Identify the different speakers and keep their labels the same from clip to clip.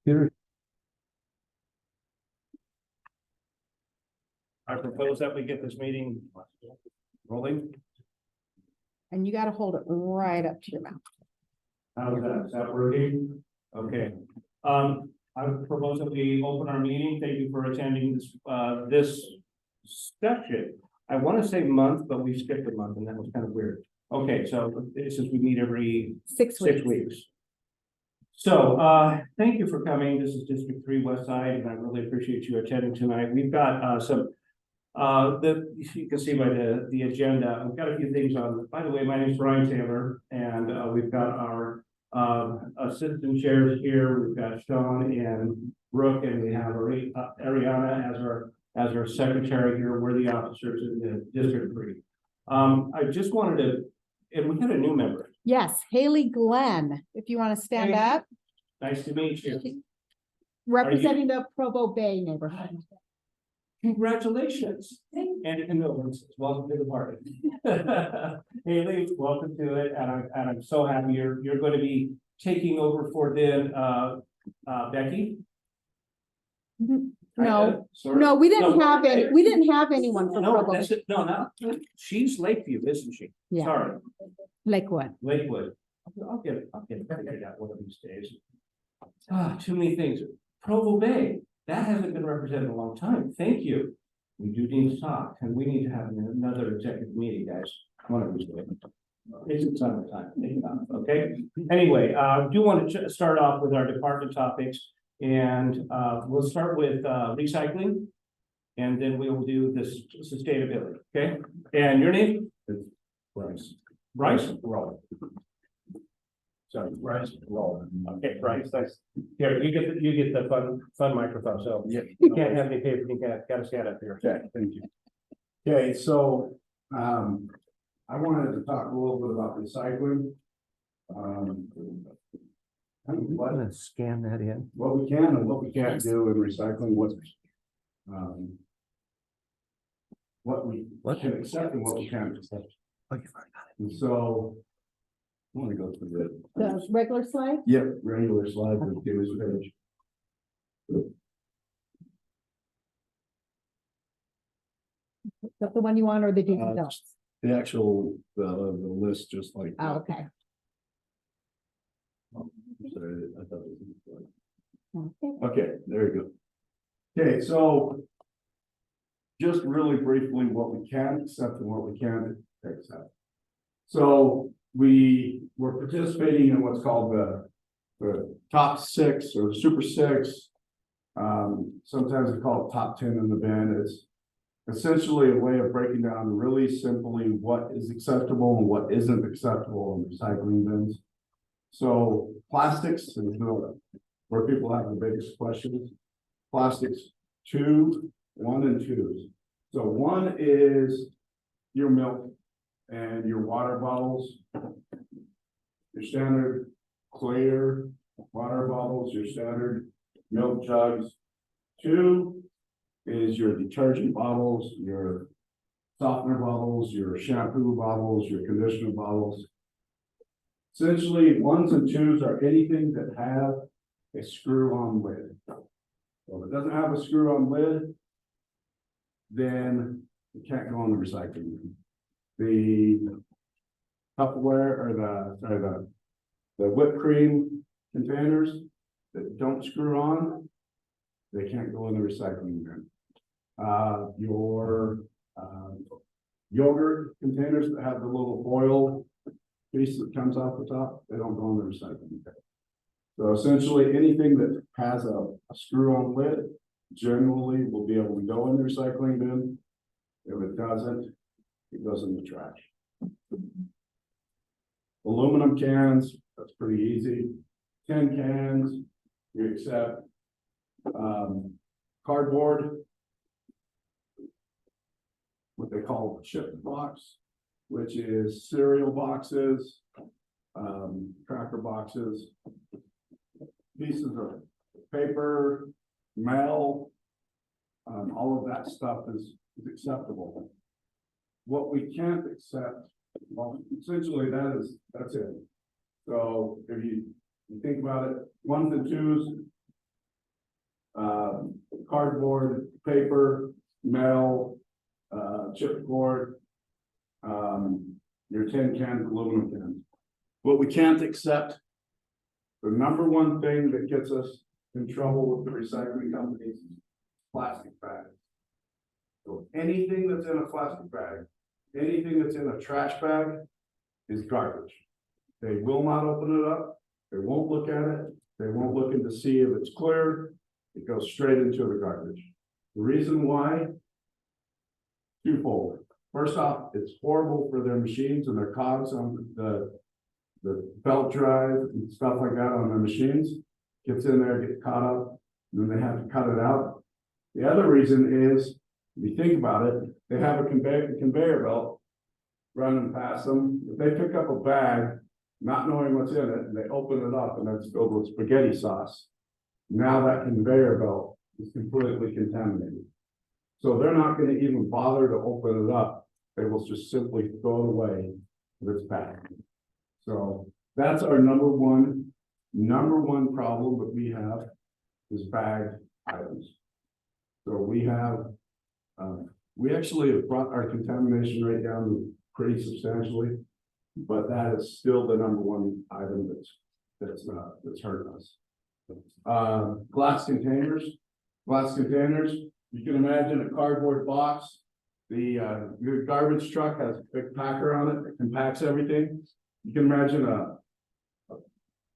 Speaker 1: Peter?
Speaker 2: I propose that we get this meeting rolling.
Speaker 3: And you gotta hold it right up to your mouth.
Speaker 2: How's that? Is that working? Okay. I would propose that we open our meeting. Thank you for attending this session. I want to say month, but we skipped a month and that was kind of weird. Okay, so since we meet every
Speaker 3: 6 weeks.
Speaker 2: 6 weeks. So, thank you for coming. This is District 3 West Side, and I really appreciate you attending tonight. We've got you can see by the agenda, we've got a few things on. By the way, my name is Brian Taylor, and we've got our assistant chairs here. We've got Sean and Brooke, and we have Ariana as our secretary here. We're the officers in the District 3. I just wanted to, and we got a new member.
Speaker 3: Yes, Haley Glenn, if you want to stand
Speaker 2: Hey.
Speaker 3: up,
Speaker 2: Nice to meet you.
Speaker 3: representing the Provo Bay Neighborhood.
Speaker 2: Congratulations. And welcome to the party. Haley, welcome to it. And I'm so happy you're going to be taking over for then Becky.
Speaker 3: No,
Speaker 2: Sorry.
Speaker 3: no, we didn't
Speaker 2: No,
Speaker 3: have any, we didn't have anyone from
Speaker 2: No,
Speaker 3: Provo,
Speaker 2: that's it. No, not she's Lakeview, isn't she?
Speaker 3: Yeah.
Speaker 2: Sorry,
Speaker 3: Lakewood.
Speaker 2: Lakewood. I'll get it figured out one of these days. Too many things. Provo Bay, that hasn't been represented in a long time. Thank you. We do need to talk, and we need to have another executive meeting, guys. One of these days. It's summertime. Okay. Anyway, do want to start off with our department topics, and we'll start with recycling, and then we will do this sustainability. Okay. And your name?
Speaker 1: Bryce.
Speaker 2: Bryce? Roll.
Speaker 1: Sorry, Bryce. Roll.
Speaker 2: Okay, Bryce. Nice. Here, you get the fun microphone. So
Speaker 1: Yeah.
Speaker 2: you can't have any paper. You got to stand up here.
Speaker 1: Okay, thank you. Okay, so, I wanted to talk a little bit about recycling.
Speaker 2: Want to scan that in?
Speaker 1: What we can and what we can't do in recycling, what can accept and what we can't accept. And so, I want to go through
Speaker 3: The regular slide?
Speaker 1: regular slide with David's page.
Speaker 3: Is that the one you want or the details?
Speaker 1: The actual, the list, just like.
Speaker 3: Oh, okay.
Speaker 1: Sorry, I thought it was.
Speaker 3: Okay.
Speaker 1: Okay, there you go. Okay, so. Just really briefly, what we can accept and what we can't accept. So we were participating in what's called the top 6 or super 6. Sometimes they call it top 10 in the bin. It's essentially a way of breaking down really simply what is acceptable and what isn't acceptable in recycling bins. So plastics is where people have the biggest questions. Plastics 1 and 2s. So 1 is your milk and your water bottles, your standard clear water bottles, your standard milk jugs. 2 is your detergent bottles, your softener bottles, your shampoo bottles, your conditioner bottles. Essentially, 1s and 2s are anything that have a screw-on lid. So if it doesn't have a screw-on lid, then it can't go on the recycling bin. The Tupperware or the whipped cream containers that don't screw on, they can't go in the recycling bin. Your yogurt containers that have the little foil piece that comes off the top, they don't go in the recycling bin. So essentially, anything that has a screw-on lid generally will be able to go in the recycling bin. If it doesn't, it goes in the trash. Aluminum cans, that's pretty easy. Tin cans, we accept. Cardboard, what they call a chip box, which is cereal boxes, cracker boxes, pieces of paper, mail, all of that stuff is acceptable. What we can't accept, well, essentially that's it. So if you think about it, 1s and 2s, cardboard, paper, metal, chipboard, your tin cans, aluminum cans. What we can't accept, the number one thing that gets us in trouble with the recycling companies is plastic bags. So anything that's in a plastic bag, anything that's in a trash bag is garbage. They will not open it up. They won't look at it. They won't look in to see if it's clear. It goes straight into the garbage. The reason why, twofold. First off, it's horrible for their machines and their cogs on the belt drive and stuff like that on their machines. Gets in there, gets caught up, and then they have to cut it out. The other reason is, if you think about it, they have a conveyor belt running past them. If they pick up a bag, not knowing what's in it, and they open it up and it's filled with spaghetti sauce, now that conveyor belt is completely contaminated. So they're not going to even bother to open it up. They will just simply throw it away with its bag. So that's our number one problem that we have is bagged items. So we have, we actually have brought our contamination rate down pretty substantially, but that is still the number one item that's hurting us. Glass containers, you can imagine a cardboard box. Your garbage truck has a big packer on it that compacts everything. You can imagine a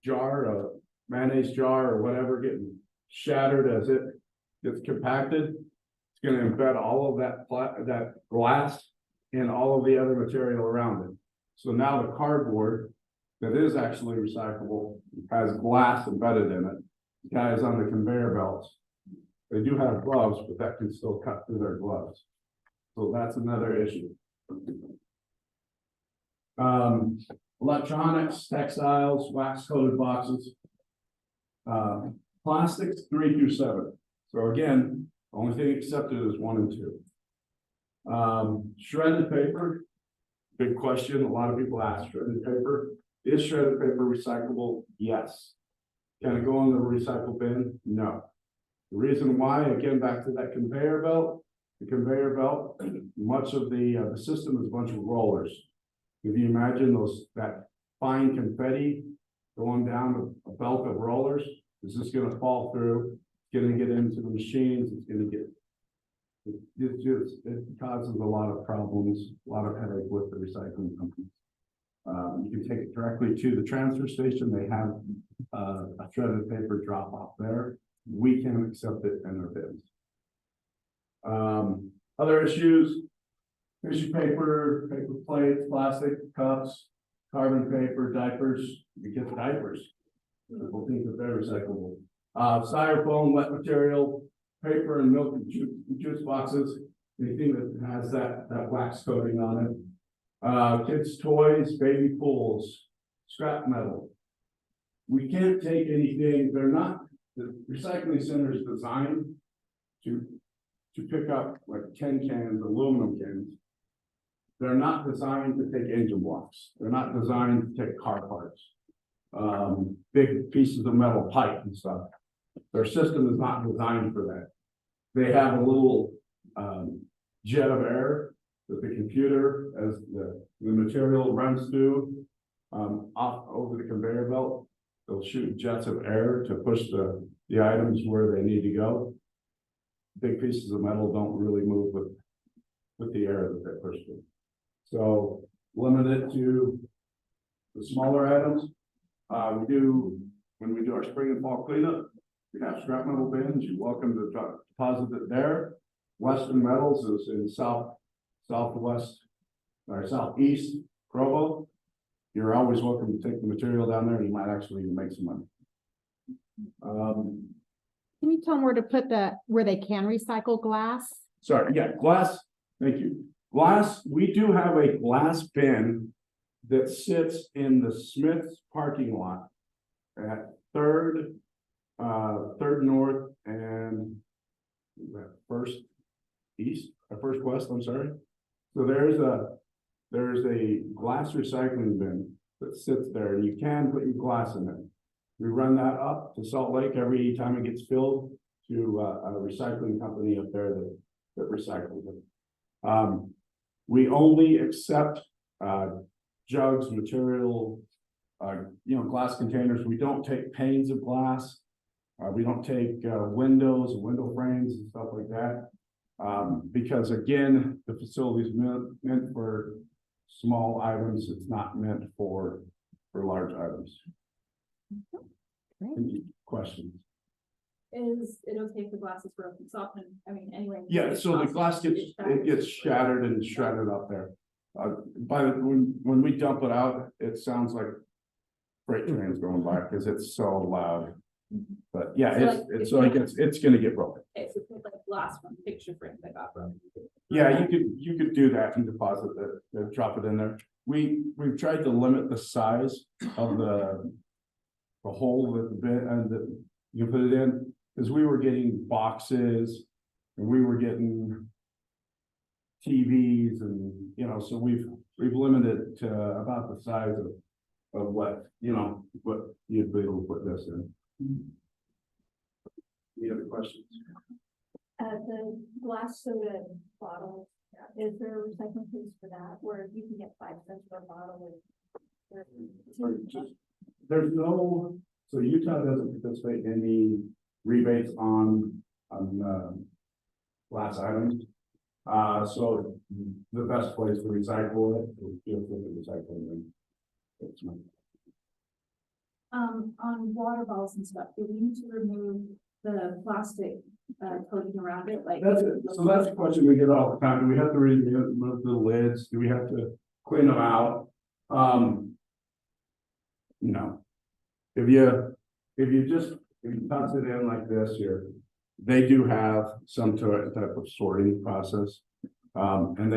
Speaker 1: jar, a mayonnaise jar or whatever getting shattered as it gets compacted. It's going to embed all of that glass in all of the other material around it. So now the cardboard that is actually recyclable has glass embedded in it. Guys on the conveyor belts, they do have gloves, but that can still cut through their gloves. So that's another issue. Electronics, textiles, wax coated boxes, plastics 3 through 7. So again, the only thing accepted is 1 and 2. Shredded paper, big question. A lot of people ask shredded paper. Is shredded paper recyclable? Yes. Can it go in the recycle bin? No. The reason why, again, back to that conveyor belt, the conveyor belt, much of the system is a bunch of rollers. If you imagine that fine confetti going down a belt of rollers, it's just going to fall through, it's going to get into the machines, it's going to get, it causes a lot of problems, a lot of headache with the recycling companies. You can take it directly to the transfer station. They have a shredded paper drop off there. We can accept it in our bins. Other issues, tissue paper, paper plates, plastic cups, carbon paper, diapers. You get diapers. People think that they're recyclable. Styrofoam, wet material, paper and milk and juice boxes, anything that has that wax coating on it. Kids' toys, baby pools, scrap metal. We can't take anything, the recycling center is designed to pick up like tin cans, aluminum cans. They're not designed to take engine blocks. They're not designed to take car parts, big pieces of metal pipe and stuff. Their system is not designed for that. They have a little jet of air that the computer, as the material runs through off over the conveyor belt, they'll shoot jets of air to push the items where they need to go. Big pieces of metal don't really move with the air that they push through. So limit it to the smaller items. When we do our spring and fall cleanup, we have scrap metal bins. You're welcome to deposit it there. Western Metals is in southeast Provo. You're always welcome to take the material down there. You might actually even make some money.
Speaker 3: Can you tell them where to put where they can recycle glass?
Speaker 1: Sorry, yeah, glass. Thank you. Glass, we do have a glass bin that sits in the Smith's parking lot at Third North and First West, I'm sorry. So there's a glass recycling bin that sits there, and you can put your glass in it. We run that up to Salt Lake every time it gets filled to a recycling company up there that recycles it. We only accept jugs, material, glass containers. We don't take panes of glass. We don't take windows and window frames and stuff like that. Because again, the facility is meant for small items. It's not meant for large items.
Speaker 3: Great.
Speaker 1: Any questions?
Speaker 4: Is it okay if the glass is broken? Soften, I mean, anyway.
Speaker 1: Yeah, so the glass gets shattered and shredded up there. When we dump it out, it sounds like freight trains going by because it's so loud. But yeah, it's gonna get broken.
Speaker 4: Okay, so put like glass from picture frame that got broken.
Speaker 1: Yeah, you could do that and deposit it, drop it in there. We've tried to limit the size of the hole that the bit and that you put it in, because we were getting boxes and we were getting TVs and, so we've limited to about the size of what you'd be able to put this in. Any other questions?
Speaker 4: The glass soda bottle, is there a recycling place for that, where you can get 5 cents for a bottle?
Speaker 1: There's no, so Utah doesn't participate in any rebates on glass items. So the best place to recycle it is just with the recycling bin.
Speaker 4: On water bottles and stuff, do we need to remove the plastic coating around it? Like,
Speaker 1: That's a question we get all the time. Do we have to remove the lids? Do we have to clean them out? No. If you toss it in like this here, they do have some type of sorting process. And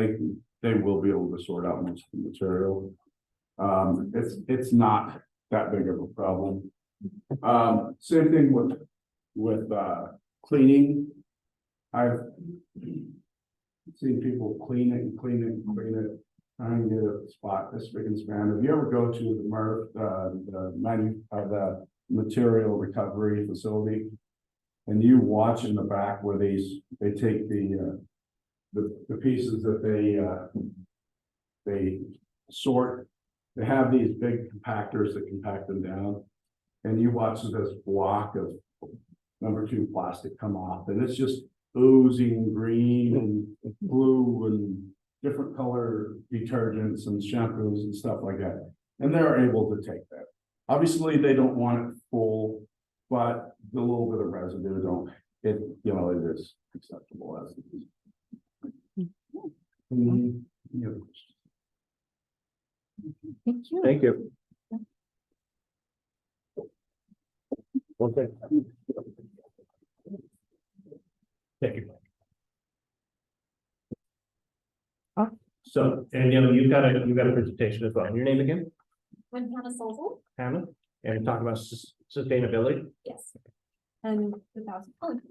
Speaker 1: they will be able to sort out most of the material. It's not that big of a problem. Same thing with cleaning. I've seen people clean it, trying to get a spot this big and span. If you ever go to the material recovery facility, and you watch in the back where they take the pieces that they sort, they have these big compactors that compact them down, and you watch this block of number 2 plastic come off, and it's just oozing green and blue and different color detergents and shampoos and stuff like that. And they're able to take that. Obviously, they don't want it full, but the little bit of residue it is acceptable as it is. Any other questions?
Speaker 3: Thank you.
Speaker 2: Thank you. Okay. Thank you. So, and you've got a presentation as well. Your name again?
Speaker 4: I'm Hannah Solzel.
Speaker 2: Hannah, and talk about sustainability.
Speaker 4: Yes. And the 1,000 colors.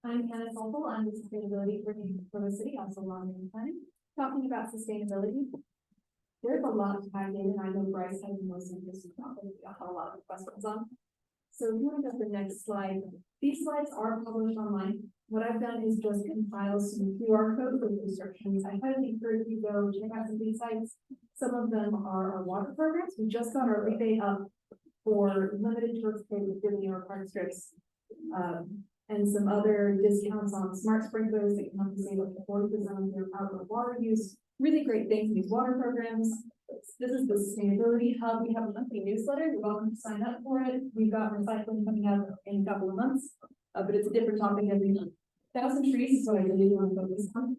Speaker 4: I'm Hannah Solzel. I'm the sustainability for the city, also long in planning. Talking about sustainability, there's a lot to dive in, and I know Bryce has the most interesting topic. We have a lot of questions on. So if you want to go to the next slide, these slides are published online. What I've done is just compile some QR codes with instructions. I highly encourage you to go check out some of these sites. Some of them are our water programs. We just got our rebate up for limited tourist pay with New York park strips. And some other discounts on smart sprinklers that can help you save up to 40% on your outdoor water use. Really great things in these water programs. This is the Sustainability Hub. We have a monthly newsletter. You're welcome to sign up for it. We've got recycling coming out in a couple of months, but it's a different topic every month. 1,000 trees is what I really want to focus on.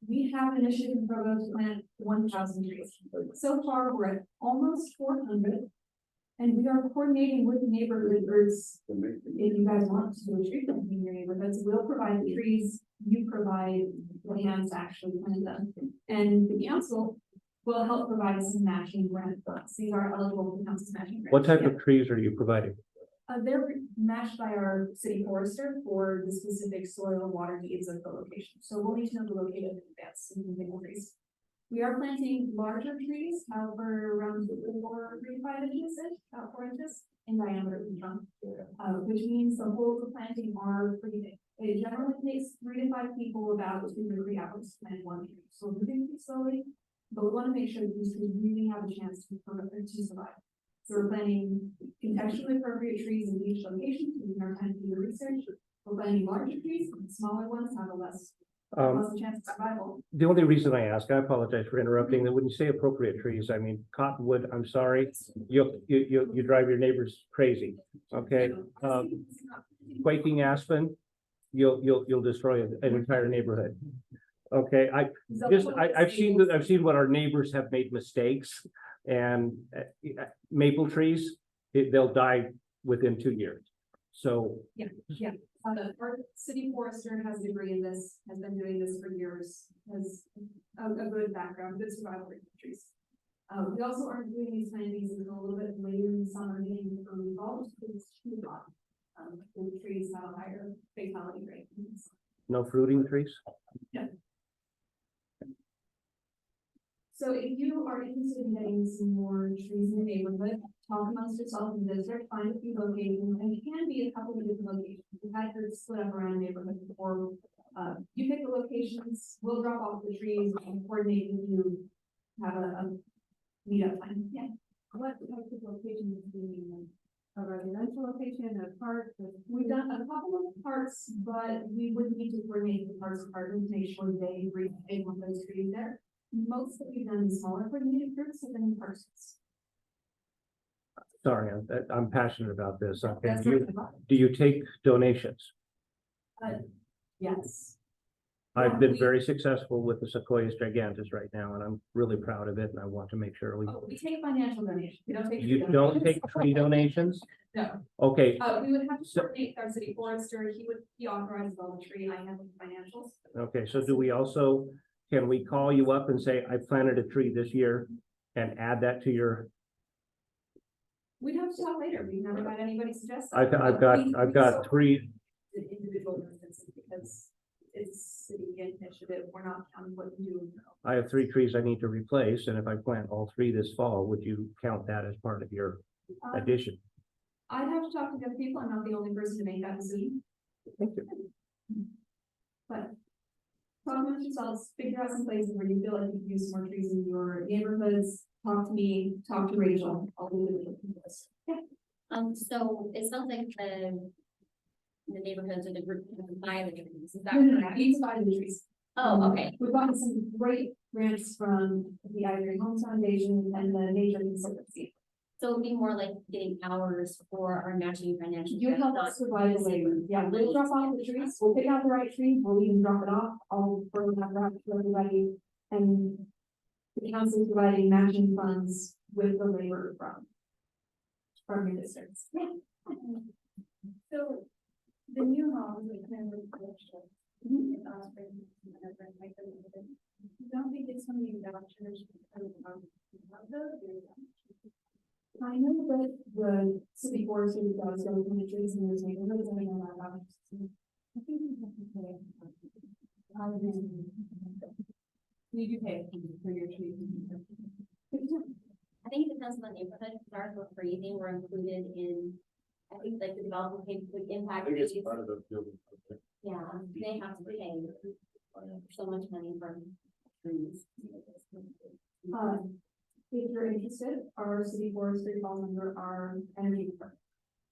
Speaker 4: We have an initiative in Provo to plant 1,000 trees. So far, we're at almost 400. And we are coordinating with neighborhood groups. If you guys want to do a tree planting in your neighborhoods, we'll provide the trees, you provide lands to actually plant them. And the council will help provide some matching grant funds. These are eligible for council's matching grants.
Speaker 2: What type of trees are you providing?
Speaker 4: They're matched by our city forester for the specific soil and water needs of the location. So we'll need to know the location in advance. We are planting larger trees, however, around 4, 3 to 5 inches, about 4 inches in diameter each trunk. Which means the holes of planting are pretty big. It generally takes 3 to 5 people about 2 to 3 hours to plant one tree. So we're moving pretty slowly, but we want to make sure that these trees really have a chance to survive. So we're planting contextually appropriate trees in each location, using our time to do the research. We're planting larger trees, and smaller ones have a less chance of survival.
Speaker 2: The only reason I ask, I apologize for interrupting, that when you say appropriate trees, I mean cottonwood, I'm sorry, you drive your neighbors crazy, okay? Quaking aspen, you'll destroy an entire neighborhood. Okay, I've seen what our neighbors have made mistakes, and maple trees, they'll die within 2 years. So
Speaker 4: Our city forester has a degree in this, has been doing this for years, has a good background, good survival rate for trees. We also aren't doing these plantings until a little bit later in the summer, getting into early fall, because it's too hot. The trees have a higher fatality rate.
Speaker 2: no fruiting trees?
Speaker 4: So if you are interested in getting some more trees in the neighborhood, talk amongst yourself in the district, find a few locations, and it can be a couple of different locations. We've had groups split up around the neighborhood before. You pick the locations, we'll drop off the trees and coordinate with you, have a meetup time. Yeah.
Speaker 5: What type of location do you mean? A residential location, a park?
Speaker 4: We've done a couple of parks, but we would need to coordinate the parks department to make sure they agree they want those trees there. Most that we've done in smaller coordinated groups have been in parks.
Speaker 2: Sorry, I'm passionate about this. Okay,
Speaker 4: That's
Speaker 2: do you take donations?
Speaker 4: Yes.
Speaker 2: I've been very successful with the Sequoias gigantes right now, and I'm really proud of it, and I want to make sure
Speaker 4: We take financial donations. We don't take.
Speaker 2: You
Speaker 4: tree
Speaker 2: don't
Speaker 4: donations.
Speaker 2: take tree donations?
Speaker 4: No.
Speaker 2: Okay,
Speaker 4: We would have to coordinate with our city forester. He authorizes all the tree. I handle the financials.
Speaker 2: okay, so do we also, can we call you up and say, I planted a tree this year and add that to your?
Speaker 4: We'd have to talk later. We've never had anybody suggest that.
Speaker 2: I've got 3.
Speaker 4: The individual instances, because it's city initiative. We're not counting what you do.
Speaker 2: I have 3 trees I need to replace, and if I plant all 3 this fall, would you count that as part of your addition?
Speaker 4: I'd have to talk to the other people. I'm not the only person to make that decision.
Speaker 2: Thank you.
Speaker 4: But talk amongst yourselves, figure out some places where you feel like you can use more trees in your neighborhoods. Talk to me, talk to Rachel. I'll do the list. Yeah.
Speaker 6: So it sounds like the neighborhoods or the group can buy the trees. Is that
Speaker 4: No,
Speaker 6: correct?
Speaker 4: you buy the trees.
Speaker 6: Oh, okay.
Speaker 4: We've gotten some great grants from the Ivory Homes Foundation and the Nature Conservancy.
Speaker 6: So it'd be more like getting hours for our matching financial.
Speaker 4: You help
Speaker 6: not
Speaker 4: us provide the labor. Yeah, we'll drop off the trees. We'll pick out the right tree. We'll even drop it off. I'll bring that back to everybody. And the council is providing matching funds with the labor from your districts. Yeah.
Speaker 5: So the new homes, like kind of collection, don't think it's something that church
Speaker 4: I know that the city forester does go from the trees in those neighborhoods. I know that about.
Speaker 5: I think we have to pay. You do pay for your trees.
Speaker 6: I think it depends on the neighborhood. Ours were free. They were included in, I think like the development pay would impact. fees.
Speaker 1: part of the building.
Speaker 6: Yeah, they have to pay so much money for trees.
Speaker 4: If you're interested, our city forester falls under our energy department.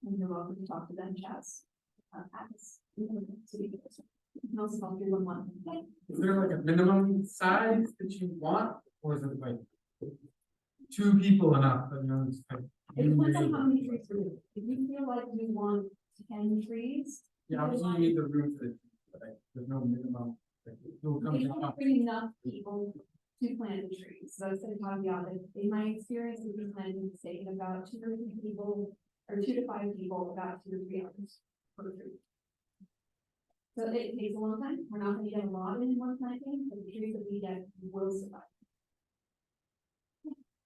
Speaker 4: And you're welcome to talk to them, Chaz. As city forester. You can also call 311.
Speaker 7: Is there like a minimum size that you want, or is it like 2 people enough? You know, it's like
Speaker 4: It depends on how many trees we do. If you feel like you want 10 trees.
Speaker 7: yeah, obviously you need the room for the, like, there's no minimum. Like, it'll come
Speaker 4: We
Speaker 7: to
Speaker 4: don't
Speaker 7: top.
Speaker 4: bring enough people to plant the trees. So it's a caveat that in my experience with these plantings, it's taken about 2 or 3 people, or 2 to 5 people, about 2 or 3 hours per tree. So it takes a long time. We're not gonna get a lot in one planting, but the trees that we get will survive.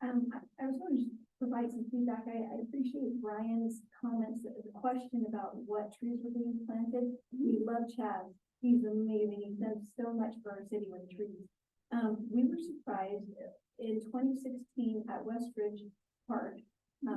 Speaker 5: I was going to provide some feedback. I appreciate Brian's comments, the question about what trees were being planted. We love Chad. He's amazing. He's done so much for our city with trees. We were surprised in 2016 at Westridge Park, they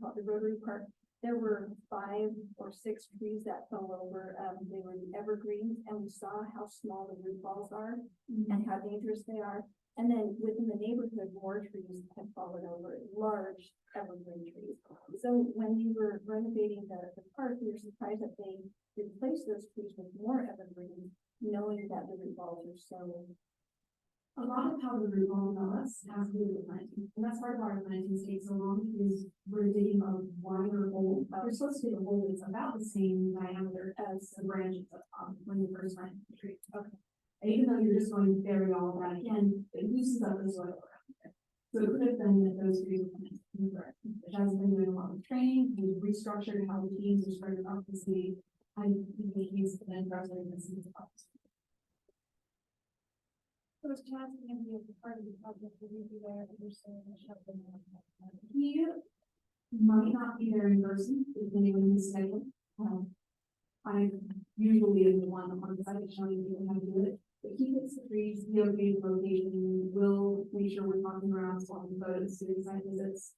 Speaker 5: call it the Rotary Park. There were 5 or 6 trees that fell over. They were the evergreens, and we saw how small the root balls are and how dangerous they are. And then within the neighborhood, more trees had fallen over, large evergreen trees. So when we were renovating the park, we were surprised that they replaced those trees with more evergreen, knowing that the root balls are so.
Speaker 4: A lot of how the root ball develops has to do with planting, and that's part of our planting takes so long, because we're digging a wider hole. You're supposed to dig a hole that's about the same diameter as the branches up top when you first plant the tree. Okay. And even though you're just going to bury all of that again, it loosens up the soil around there. So it could have been that those trees were planted incorrect. It has been doing a lot of training, we've restructured how the teams are spread out the city. I think the teams then residents in the office. So is Chaz going to be a part of the project? Will you be there? He might not be there in person, depending on his schedule. I usually am the one on the site showing people how to do it. But he picks the trees, he okays the location, we'll make sure we're talking around, swapping photos, doing site visits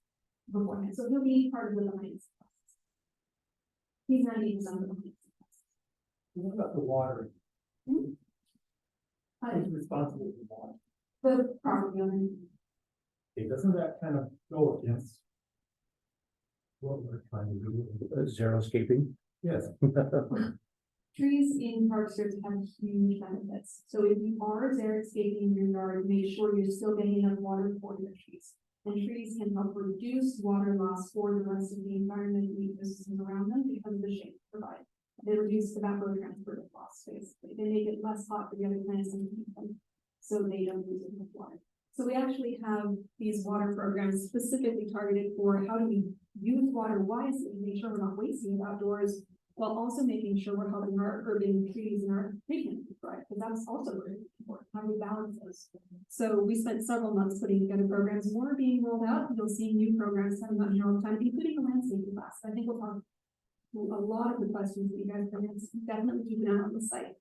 Speaker 4: beforehand. So he'll be part of the behind. He's 90% of the behind.
Speaker 2: What about the water? Who's responsible for water?
Speaker 4: The property owner.
Speaker 2: Okay, doesn't that kind of go against what we're trying to do? Zero-scaping? Yes.
Speaker 4: Trees in park strips have huge benefits. So if you are xeriscaping your yard, make sure you're still getting enough water for your trees. And trees can help reduce water loss for the rest of the environment and ecosystem around them because of the shade they provide. They reduce tobacco transport of loss, basically. They make it less hot for the other plants and keep them, so they don't lose enough water. So we actually have these water programs specifically targeted for how do we use water wisely, make sure we're not wasting it outdoors, while also making sure we're helping our urban trees and our tree canopy thrive, because that's also very important. How do we balance those? So we spent several months putting together programs. More are being rolled out. You'll see new programs coming out here all the time, including a landscaping class. I think we'll talk a lot of the questions that you guys bring in. Definitely keep an eye on the site.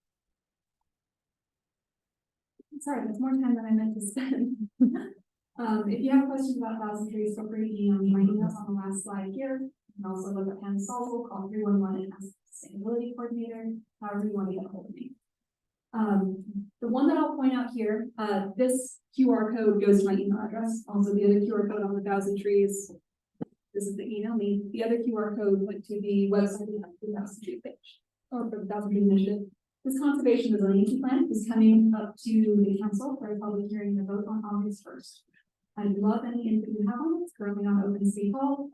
Speaker 4: Sorry, that's more time than I meant to spend. If you have questions about 1,000 trees, feel free to email me. My email's on the last slide here. You can also look at Hannah Salzwell, call 311 and ask the sustainability coordinator, however you want to get a hold of me. The one that I'll point out here, this QR code goes to my email address. Also, the other QR code on the 1,000 trees. This is the email me. The other QR code went to the website of the 1,000 tree page, or for the 1,000 tree initiative. This conservation resiliency plan is coming up to the council for a public hearing and vote on August 1st. I'd love any input you have on it. It's currently on Open City Hall.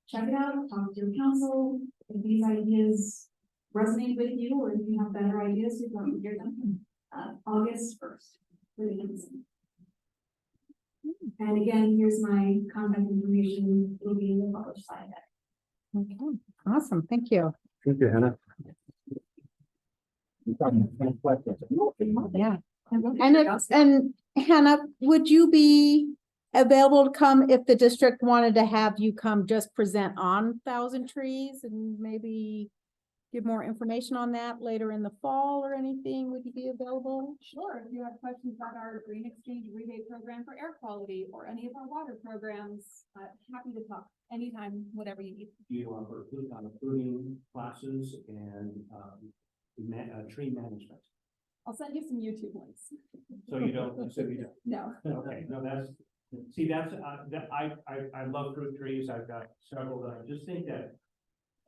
Speaker 4: Check it out, talk to your council. If these ideas resonate with you, or if you have better ideas, we'd love to hear them. August 1st. Really interesting. And again, here's my contact information. It'll be in the published slide deck.
Speaker 3: Okay, awesome, thank you.
Speaker 2: Thank you, Hannah.
Speaker 3: Yeah. And Hannah, would you be available to come if the district wanted to have you come just present on 1,000 trees and maybe give more information on that later in the fall or anything? Would you be available?
Speaker 8: Sure, if you have questions about our green exchange rebate program for air quality or any of our water programs, happy to talk anytime, whatever you need.
Speaker 2: Do you offer pruning classes and tree management?
Speaker 8: I'll send you some YouTube links.
Speaker 2: So you don't, so you
Speaker 8: No.
Speaker 2: don't. Okay, no, I love fruit trees. I've got several that I just think that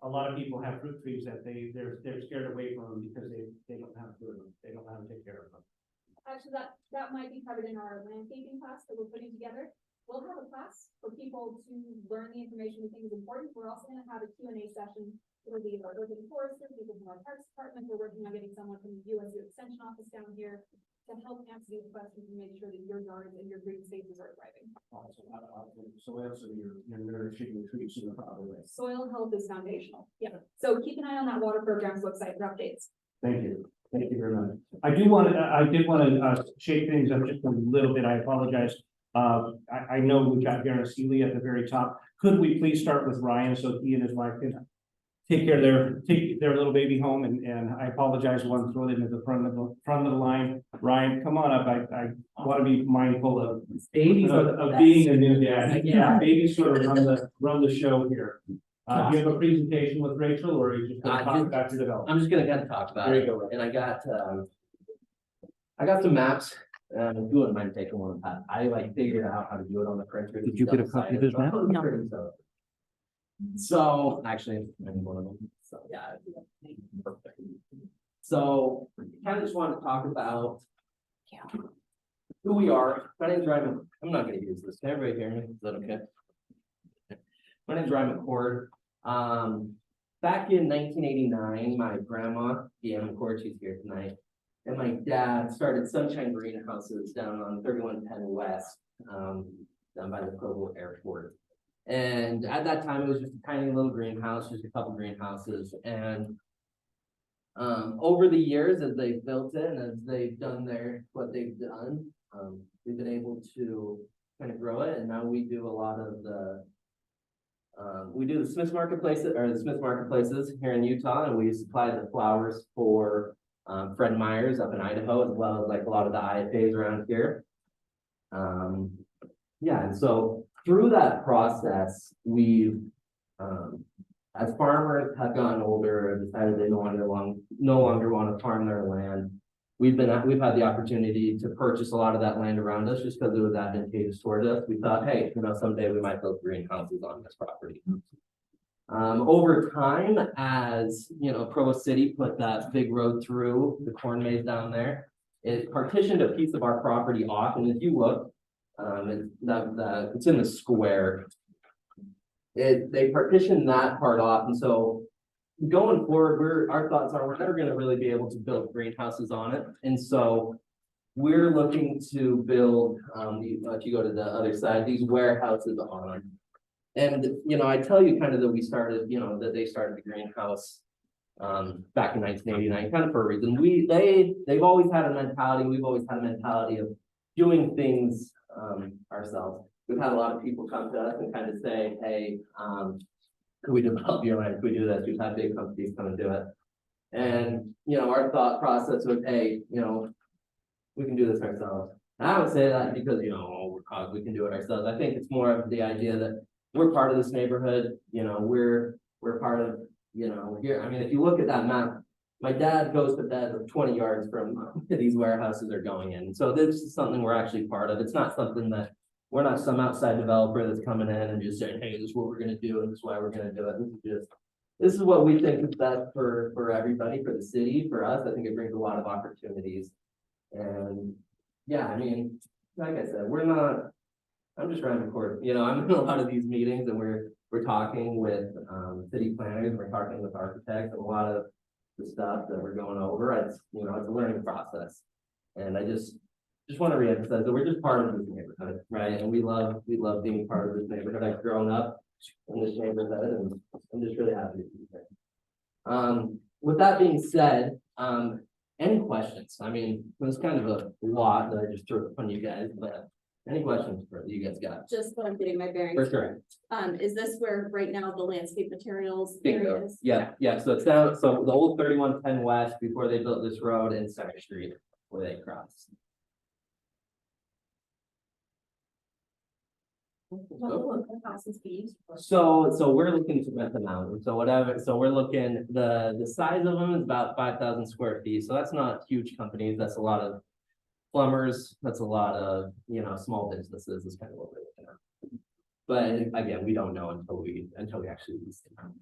Speaker 2: a lot of people have fruit trees that they're scared away from them because they don't have food. They don't know how to take care of them.
Speaker 8: Actually, that might be covered in our landscaping class that we're putting together. We'll have a class for people to learn the information we think is important. We're also going to have a Q&A session. It'll be our urban foresters, people from our parks department. We're working on getting someone from the USU Extension office down here to help answer these questions and make sure that your yards and your green spaces are thriving.
Speaker 2: So you're nourishing the trees in the proper way.
Speaker 8: Soil health is foundational. Yeah. So keep an eye on that water program's website for updates.
Speaker 2: Thank you. Thank you very much. I did want to shake things up just a little bit. I apologize. I know we've got Garrett Seely at the very top. Could we please start with Ryan so he and his wife can take their little baby home, and I apologize, want to throw them at the front of the line. Ryan, come on up, I want to be mindful of
Speaker 9: Babies are the
Speaker 2: of
Speaker 9: best.
Speaker 2: being a new dad. Yeah, babies sort of run the show here. Do you have a presentation with Rachel, or are you just gonna talk about your development?
Speaker 9: I'm just gonna kind of talk about
Speaker 2: There you
Speaker 9: it,
Speaker 2: go.
Speaker 9: and I got some maps, and if you wouldn't mind taking one, Pat, I like figured out how to do it on the printer.
Speaker 2: Did you get a copy of his map?
Speaker 9: No. So, actually, I'm one of them, so, yeah. Perfect. So, kind of just wanted to talk about who we are. My name's Ryan. I'm not gonna use this. Can everybody hear me? Is that okay? My name's Ryan McCoard. Back in 1989, my grandma, McCoard, she's here tonight, and my dad started Sunshine Greenhouses down on 3110 West, down by the Provo Airport. And at that time, it was just a tiny little greenhouse, just a couple greenhouses. And over the years, as they've built it and as they've done what they've done, we've been able to kind of grow it. And now we do a lot of we do the Smith marketplaces here in Utah, and we supply the flowers for Fred Meyer's up in Idaho, as well as like a lot of the IFAs around here. Yeah, and so through that process, we've, as farmers have gotten older and decided they no longer want to farm their land, we've had the opportunity to purchase a lot of that land around us just because it was advantageous toward us. We thought, hey, someday we might build greenhouses on this property. Over time, as Provo City put that big road through the corn maze down there, it partitioned a piece of our property off, and if you look, it's in the square. They partitioned that part off, and so going forward, our thoughts are we're never going to really be able to build greenhouses on it, and so we're looking to build. If you go to the other side, these warehouses on. And I tell you kind of that we started, that they started the greenhouse back in 1989, kind of for a reason. They've always had a mentality. We've always had a mentality of doing things ourselves. We've had a lot of people come to us and kind of say, hey, could we develop your land? Could we do this? We've had big companies come and do it. And, our thought process was, hey, we can do this ourselves. And I would say that because, we can do it ourselves. I think it's more of the idea that we're part of this neighborhood, we're part of, here. I mean, if you look at that map, my dad goes to bed 20 yards from these warehouses are going in. So this is something we're actually part of. It's not something that we're not some outside developer that's coming in and just saying, hey, this is what we're going to do and this is why we're going to do it. This is what we think is best for everybody, for the city, for us. I think it brings a lot of opportunities. And yeah, I mean, like I said, I'm just Ryan McCoard. I'm in a lot of these meetings and we're talking with city planners, we're talking with architects, and a lot of the stuff that we're going over, it's a learning process. And I just want to reemphasize that we're just part of this neighborhood, right? And we love being part of this neighborhood. I've grown up in this neighborhood and I'm just really happy to be here. With that being said, any questions? I mean, it was kind of a lot that I just threw upon you guys, but any questions that you guys got?
Speaker 10: Just what I'm getting my bearings.
Speaker 9: For sure.
Speaker 10: Is this where right now the landscape materials
Speaker 9: Bingo.
Speaker 10: area is?
Speaker 9: Yeah. So it's down, so the old 3110 West before they built this road and Center Street where they cross.
Speaker 10: What will the houses be used for?
Speaker 9: So we're looking to rent them out. So we're looking, the size of them is about 5,000 square feet. So that's not huge companies. That's a lot of plumbers. That's a lot of, small businesses is kind of what we're looking at. But again, we don't know until we actually lease them.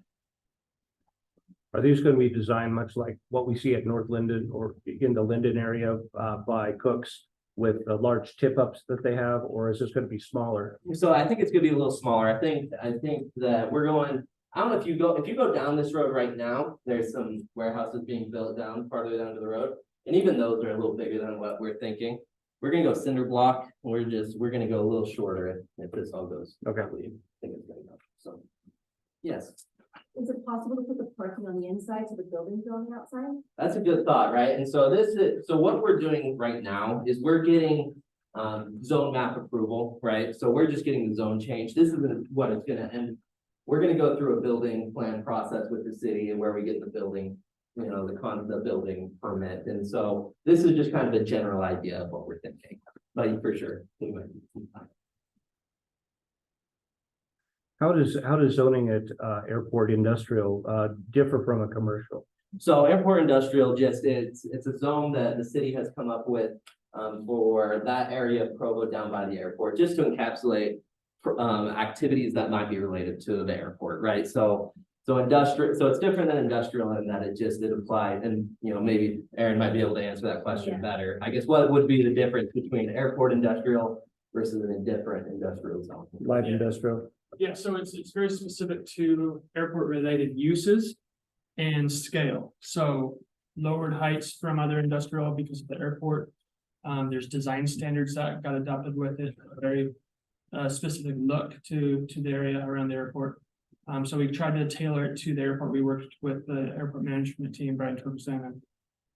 Speaker 11: Are these going to be designed much like what we see at North Linden or in the Linden area by Cooks with the large tip ups that they have, or is this going to be smaller?
Speaker 9: So I think it's going to be a little smaller. I think that we're going. I don't know if you go down this road right now. There's some warehouses being built farther down to the road, and even those are a little bigger than what we're thinking. We're gonna go cinder block. We're gonna go a little shorter if this all goes.
Speaker 11: Okay.
Speaker 9: I think it's gonna go. So, yes.
Speaker 4: Is it possible to put the parking on the inside so the buildings are on the outside?
Speaker 9: That's a good thought, right? And so what we're doing right now is we're getting zone map approval, right? So we're just getting the zone change. This is what it's gonna end. we're gonna go through a building plan process with the city and where we get the building, you know, the building permit. And so this is just kind of a general idea of what we're thinking, but for sure. Anyway.
Speaker 11: How does zoning at airport industrial differ from a commercial?
Speaker 9: So airport industrial, just it's a zone that the city has come up with for that area of Provo down by the airport, just to encapsulate activities that might be related to the airport, right? So industrial, so it's different than industrial in that it applied, and you know, maybe Aaron might be able to answer that question better. I guess what would be the difference between airport industrial versus an indifferent industrial zone?
Speaker 11: Light industrial?
Speaker 12: Yeah, so it's very specific to airport related uses and scale. So lowered heights from other industrial because of the airport. There's design standards that got adopted with it, a very specific look to the area around the airport. So we tried to tailor it to the airport. We worked with the airport management team, Brian Torbeson,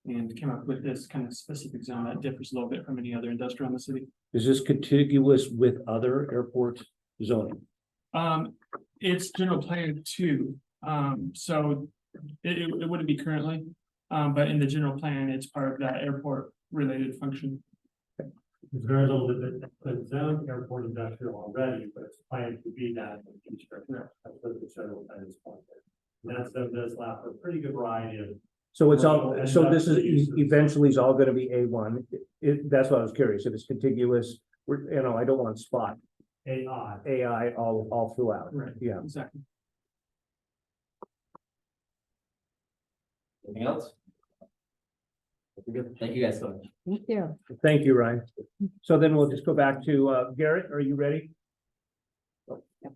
Speaker 12: and came up with this kind of specific zone that differs a little bit from any other industrial in the city.
Speaker 11: Is this contiguous with other airport zoning?
Speaker 12: It's general plan too. So it wouldn't be currently, but in the general plan, it's part of that airport related function.
Speaker 13: It's very little bit, it's zoned airport industrial already, but it's planned to be that in the future. That's what the general plan is pointed. And that's, does allow for a pretty good variety of.
Speaker 11: So it's all,
Speaker 13: commercial
Speaker 11: so
Speaker 13: and
Speaker 11: this is
Speaker 13: industrial uses.
Speaker 11: eventually is all gonna be A1. That's what I was curious. If it's contiguous, you know, I don't want spot AI all throughout.
Speaker 12: Right.
Speaker 11: Yeah.
Speaker 12: Exactly.
Speaker 9: Anything else? Good. Thank you guys so much.
Speaker 3: Thank you.
Speaker 11: Thank you, Ryan. So then we'll just go back to Garrett. Are you ready? Okay.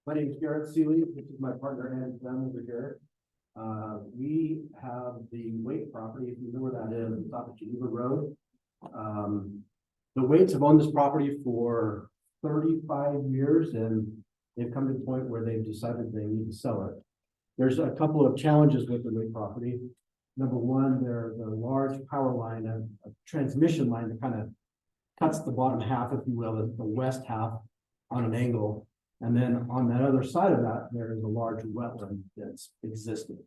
Speaker 14: My name is Garrett Seely. This is my partner and them over here. We have the Waite property, if you know where that is, it's off of Geneva Road. The Waites have owned this property for 35 years and they've come to the point where they've decided they need to sell it. There's a couple of challenges with the Waite property. Number one, there's a large power line, a transmission line that kind of cuts the bottom half, if you will, the west half on an angle. And then on that other side of that, there is a large wetland that's existing.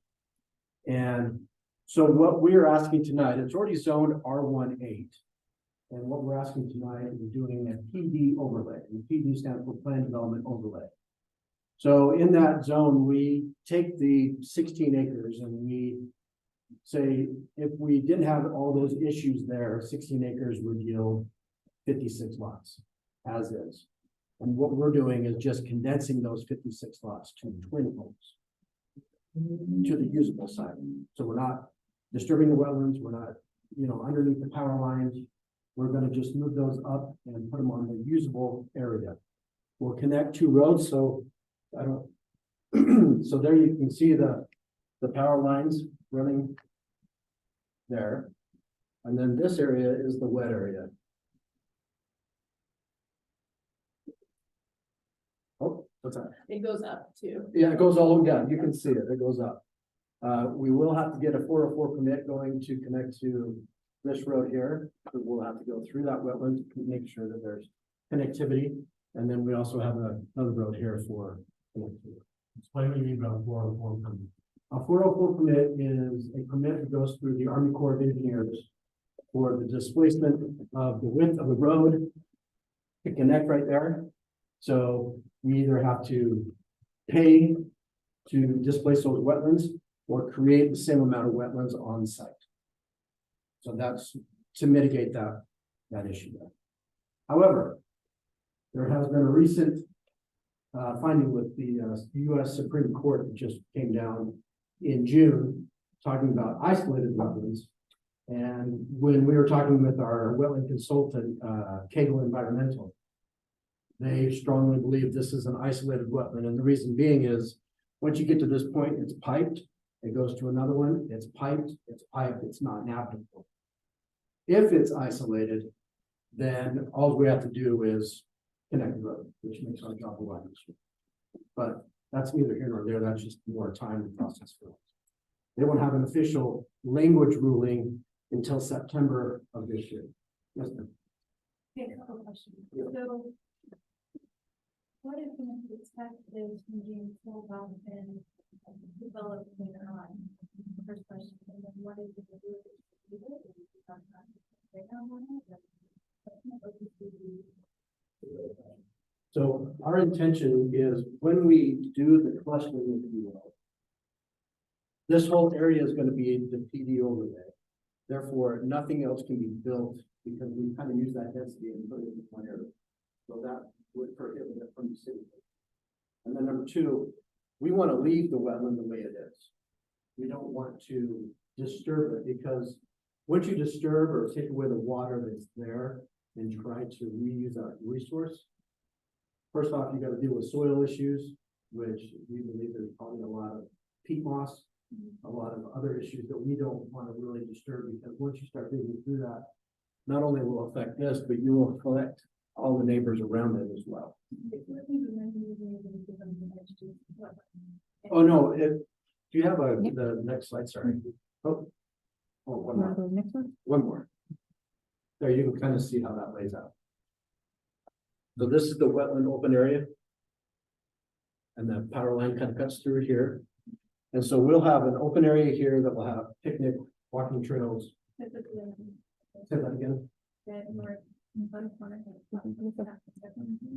Speaker 14: And so what we're asking tonight, it's already zoned R18. And what we're asking tonight is doing a PD overlay. And PD stands for Plan Development Overlay. So in that zone, we take the 16 acres and we say, if we didn't have all those issues there, 16 acres would yield 56 lots as is. And what we're doing is just condensing those 56 lots to twin homes to the usable side. So we're not disturbing the wetlands. We're not, you know, underneath the power lines. We're going to just move those up and put them on the usable area. We'll connect two roads. So I don't, so there you can see the power lines running there. And then this area is the wet area. Oh, what's that?
Speaker 10: It goes up too.
Speaker 14: Yeah, it goes all the way down. You can see it. It goes up. We will have to get a 404 permit going to connect to this road here. We'll have to go through that wetland to make sure that there's connectivity. And then we also have another road here for connectivity.
Speaker 13: Explain what you mean by a 404 permit.
Speaker 14: A 404 permit is a permit that goes through the Army Corps of Engineers for the displacement of the width of the road to connect right there. So we either have to pay to displace those wetlands or create the same amount of wetlands on site. So that's to mitigate that issue there. However, there has been a recent finding with the U.S. Supreme Court that just came down in June, talking about isolated wetlands. And when we were talking with our wetland consultant, Cagle Environmental, they strongly believe this is an isolated wetland. And the reason being is, once you get to this point, it's piped, it goes to another one, it's piped, it's not navigable. If it's isolated, then all we have to do is connect the road, which makes our job a lot easier. But that's neither here nor there, that's just more time and process for us. They won't have an official language ruling until September of this year. Yes, ma'am.
Speaker 5: Okay, a couple of questions. So what if the tax is from being sold off and developed later on? First question, and then what is it to do with it?
Speaker 14: So our intention is when we do the clustering, if you will, this whole area is gonna be the PD overlay. Therefore, nothing else can be built because we kind of use that density and put it in one area. So that would prohibit it from the city. And then number two, we want to leave the wetland the way it is. We don't want to disturb it because once you disturb or take away the water that's there and try to reuse that resource, first off, you got to deal with soil issues, which we believe there's probably a lot of peat moss, a lot of other issues that we don't want to really disturb because once you start digging through that, not only will affect this, but you will affect all the neighbors around it as well. Oh, no, do you have the next slide? Sorry. Oh, one more.
Speaker 3: Next one.
Speaker 14: One more. There, you can kind of see how that lays out. So this is the wetland open area. And the power line kind of cuts through here. And so we'll have an open area here that will have picnic, walking trails. Say that again.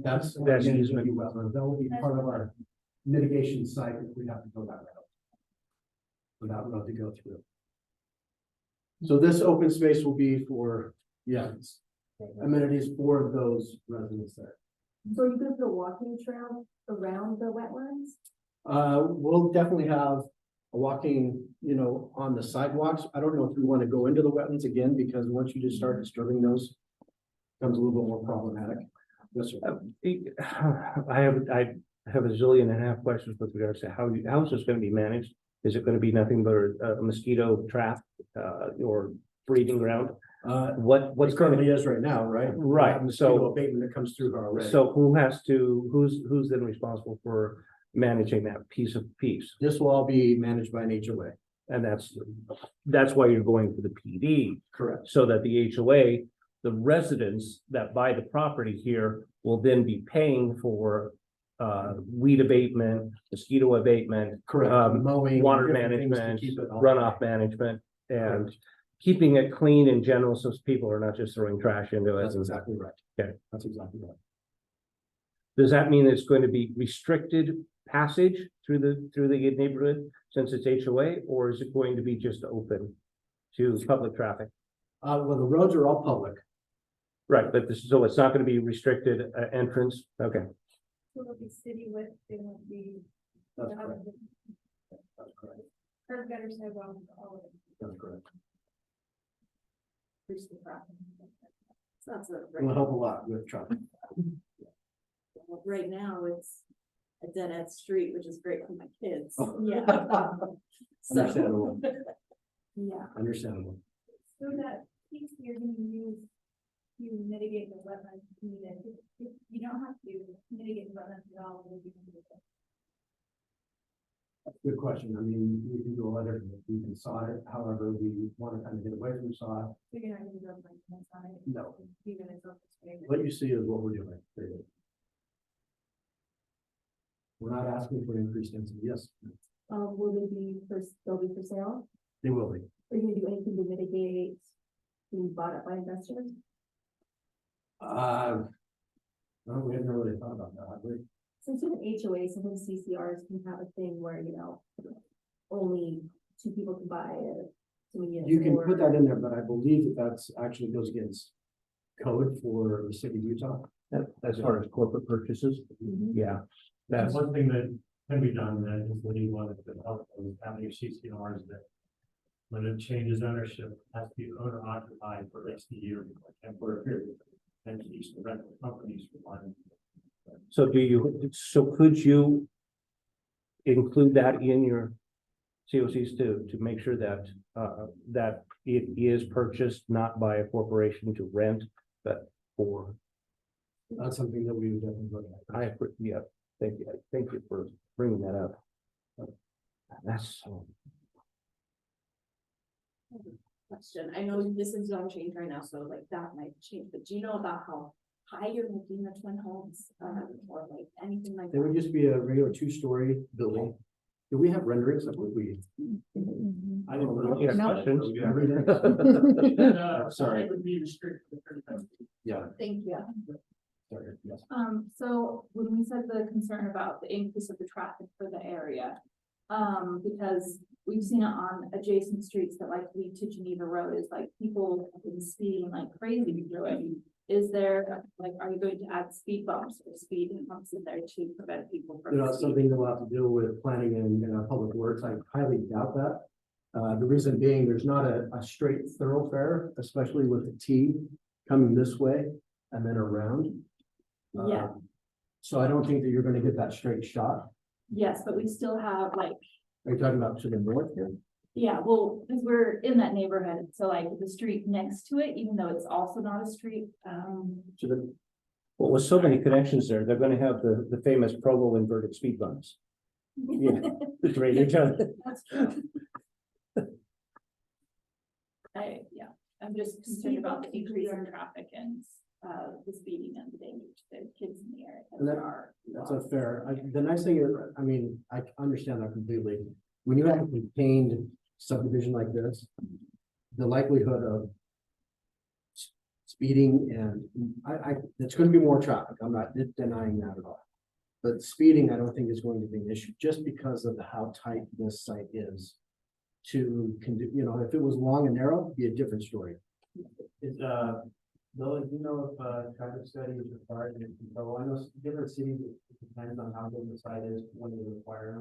Speaker 14: That's easement wetland. That will be part of our mitigation site if we have to go that route. For that road to go through. So this open space will be for, amenities for those residents there.
Speaker 10: So you could put a walking trail around the wetlands?
Speaker 14: We'll definitely have a walking, on the sidewalks. I don't know if we want to go into the wetlands again, because once you just start disturbing those, it becomes a little bit more problematic. Yes, sir.
Speaker 11: I have a zillion and a half questions with regards to how is this going to be managed? Is it going to be nothing but a mosquito trap, or breeding ground? What's
Speaker 14: It currently is right now, right?
Speaker 11: Right, so
Speaker 14: abatement that comes through already.
Speaker 11: so who's then responsible for managing that piece?
Speaker 14: This will all be managed by an HOA.
Speaker 11: And that's why you're going for the PD.
Speaker 14: Correct.
Speaker 11: So that the HOA, the residents that buy the property here will then be paying for weed abatement, mosquito abatement,
Speaker 14: Correct. Mowing,
Speaker 11: water
Speaker 14: different things to
Speaker 11: management,
Speaker 14: keep it all
Speaker 11: runoff management, and keeping it clean in general, so people are not just throwing trash into it.
Speaker 14: That's exactly right.
Speaker 11: Okay.
Speaker 14: That's exactly right.
Speaker 11: Does that mean it's going to be restricted passage through the neighborhood since it's HOA, or is it going to be just open to public traffic?
Speaker 14: Well, the roads are all public.
Speaker 11: Right, but so it's not going to be restricted entrance. Okay.
Speaker 5: So it'll be city with, they won't be.
Speaker 14: That's correct. That's correct.
Speaker 5: Curb gutter sidewalk, all of it.
Speaker 14: That's correct.
Speaker 10: Increase the traffic. So that's
Speaker 14: It will help a lot with traffic.
Speaker 10: right now it's a dead end street, which is great for my kids.
Speaker 14: Oh.
Speaker 10: Yeah.
Speaker 14: Understandable.
Speaker 5: Yeah.
Speaker 14: Understandable.
Speaker 5: So that piece you're gonna use to mitigate the wetlands needed, if you don't have to mitigate the wetlands at all, would you do it?
Speaker 14: Good question. I mean, we can do a letter, we can sod it, however, we want to kind of get away from sod.
Speaker 5: So you're not gonna build like one side,
Speaker 14: No,
Speaker 5: even if it's open space.
Speaker 14: what you see is what we're doing. We're not asking for increased density. Yes,
Speaker 10: Will they be they'll be for sale?
Speaker 14: they will be.
Speaker 10: Are you gonna do anything to mitigate being bought up by investors?
Speaker 14: No, we haven't really thought about that, have we?
Speaker 10: Since you're an HOA, sometimes CCRs can have a thing where, only two people can buy it.
Speaker 14: You can put that in there, but I believe that that's actually goes against code for the city of Utah.
Speaker 11: As far as corporate purchases, yeah,
Speaker 13: That's one thing that can be done, that is when you want to develop those having CCRs that when it changes ownership, it has to be owner occupied for at least a year and for a period. And use the rental companies for one.
Speaker 11: so could you include that in your COCs to make sure that that it is purchased not by a corporation to rent, but for
Speaker 14: That's something that we would definitely look at.
Speaker 11: Thank you for bringing that up. That's so.
Speaker 10: Question, I know this is on change right now, so like that might change, but do you know about how high you're making the twin homes, or like anything like
Speaker 14: There would
Speaker 10: that?
Speaker 14: just be a regular two-story building. Do we have renderings? I believe we. I don't know.
Speaker 11: Yeah,
Speaker 3: No.
Speaker 11: questions?
Speaker 14: Do we have renderings? Sorry.
Speaker 12: It would be restricted to 35 feet.
Speaker 14: Yeah.
Speaker 10: Thank you.
Speaker 14: Sorry, yes.
Speaker 4: So when we said the concern about the increase of the traffic for the area, because we've seen it on adjacent streets that like lead to Geneva Road is like people have been speeding like crazy through it. Is there, like, are you going to add speed bumps or speed humps in there to prevent people from?
Speaker 14: You know, it's something that we'll have to deal with planning and public works. I highly doubt that. The reason being, there's not a straight thoroughfare, especially with the T coming this way and then around.
Speaker 4: Yeah.
Speaker 14: So I don't think that you're gonna get that straight shot.
Speaker 4: Yes, but we still have like,
Speaker 14: Are you talking about to the north here?
Speaker 4: yeah, well, because we're in that neighborhood, so like the street next to it, even though it's also not a street,
Speaker 14: To the,
Speaker 11: Well, with so many connections there, they're gonna have the famous Provo inverted speed bumps. Yeah, the drainage.
Speaker 4: that's true. Yeah, I'm just concerned about the increase in traffic and, the speeding and the danger to the kids in the area. 'cause
Speaker 14: And that-
Speaker 4: there are
Speaker 14: that's
Speaker 4: lots.
Speaker 14: unfair. The nice thing is, I mean, I understand that completely. When you have a contained subdivision like this, the likelihood of speeding and it's gonna be more traffic. I'm not denying that at all. But speeding, I don't think is going to be an issue just because of how tight this site is. You know, if it was long and narrow, it'd be a different story. Is, Bill, do you know if, traffic study is required in control? I know different cities, it depends on how big the site is, when they require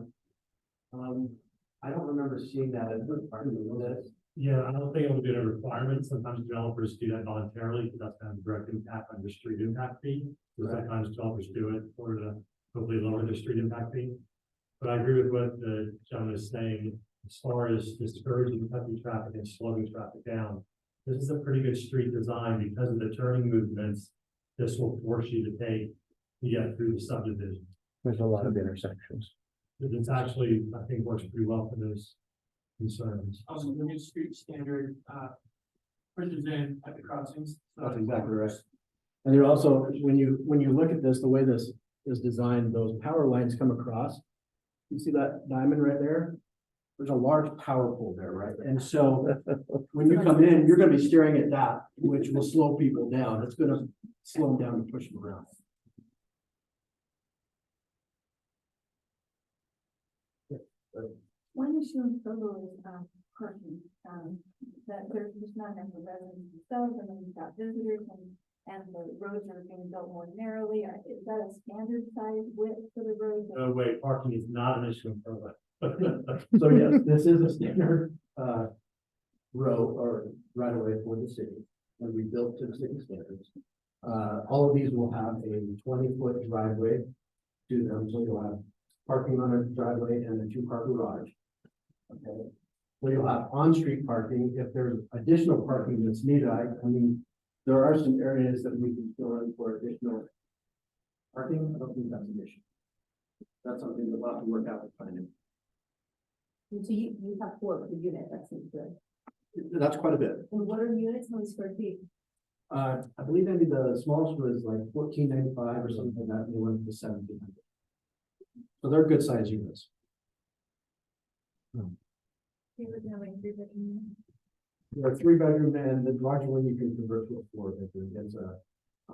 Speaker 14: them. I don't remember seeing that as a requirement of this.
Speaker 13: Yeah, I don't think it would be a requirement. Sometimes developers do that voluntarily, because that's kind of direct impact on your street impact fee. So
Speaker 14: Right.
Speaker 13: sometimes developers do it in order to hopefully lower their street impact fee. But I agree with what the gentleman is saying, as far as discouraging heavy traffic and slowing traffic down. This is a pretty good street design because of the turning movements. This will force you to take, to get through the subdivision.
Speaker 11: There's a lot of intersections.
Speaker 13: It's actually, I think, works pretty well for those concerns.
Speaker 12: Also, the new street standard, pushes in at the crossings. So
Speaker 14: That's exactly right. And you're also, when you look at this, the way this is designed, those power lines come across. You see that diamond right there? There's a large power pole there, right? And so when you come in, you're gonna be staring at that, which will slow people down. It's gonna slow them down and push them around.
Speaker 5: One issue in Provo is, parking, that there's just not enough residents themselves, and then you've got visitors, and the roads are being built more narrowly. Is that a standard size width for the road?
Speaker 13: No way, parking is not an issue in Provo.
Speaker 14: So yes, this is a standard, row or right away for the city, and we built to the city standards. All of these will have a 20-foot driveway to them, so you'll have parking on a driveway and a two-car garage. Okay, so you'll have on-street parking. If there's additional parking that's needed, I mean, there are some areas that we can fill in for additional parking. I don't think that's an issue. That's something that we'll have to work out with planning.
Speaker 10: So you have 4 per unit, that seems good.
Speaker 14: That's quite a bit.
Speaker 10: And what are units, how many square feet?
Speaker 14: I believe maybe the smallest was like 1495 or something like that, and they went to 1700. So they're good size units.
Speaker 5: They would have a 3-bedroom.
Speaker 14: They're 3-bedroom, and the larger one you can convert to a 4-bedroom. It's a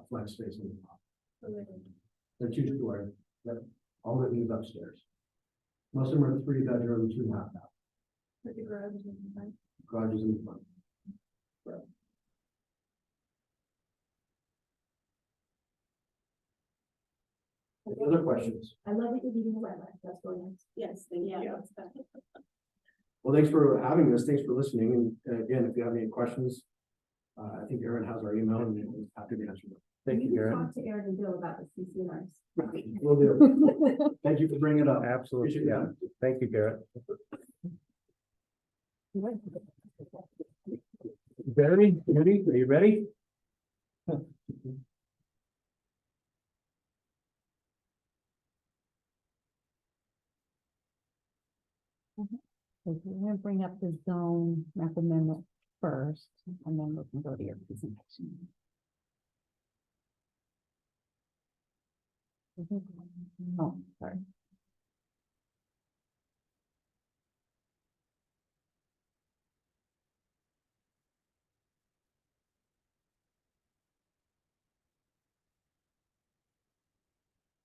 Speaker 14: flex space in the top. They're 2-story. Yep. All living is upstairs. Most of them are 3-bedroom, 2.5 bath.
Speaker 5: But the garage is in the front.
Speaker 14: Garages in the front. Right. Any other questions?
Speaker 10: I love that you're leaving the wetlands, that's really nice.
Speaker 4: Yes, thank you.
Speaker 14: Well, thanks for having us. Thanks for listening. And again, if you have any questions, I think Aaron has our email and we're happy to answer them.
Speaker 11: Thank you, Garrett.
Speaker 10: Talk to Aaron and Bill about the CCNRs.
Speaker 14: Will do. Thank you for bringing it up.
Speaker 11: Absolutely,
Speaker 14: Appreciate
Speaker 11: yeah.
Speaker 14: that.
Speaker 11: Thank you, Garrett. Ready? Judy, are you ready?
Speaker 3: Okay, we're gonna bring up the zone map amendment first, and then we can go to your presentation. Oh, sorry.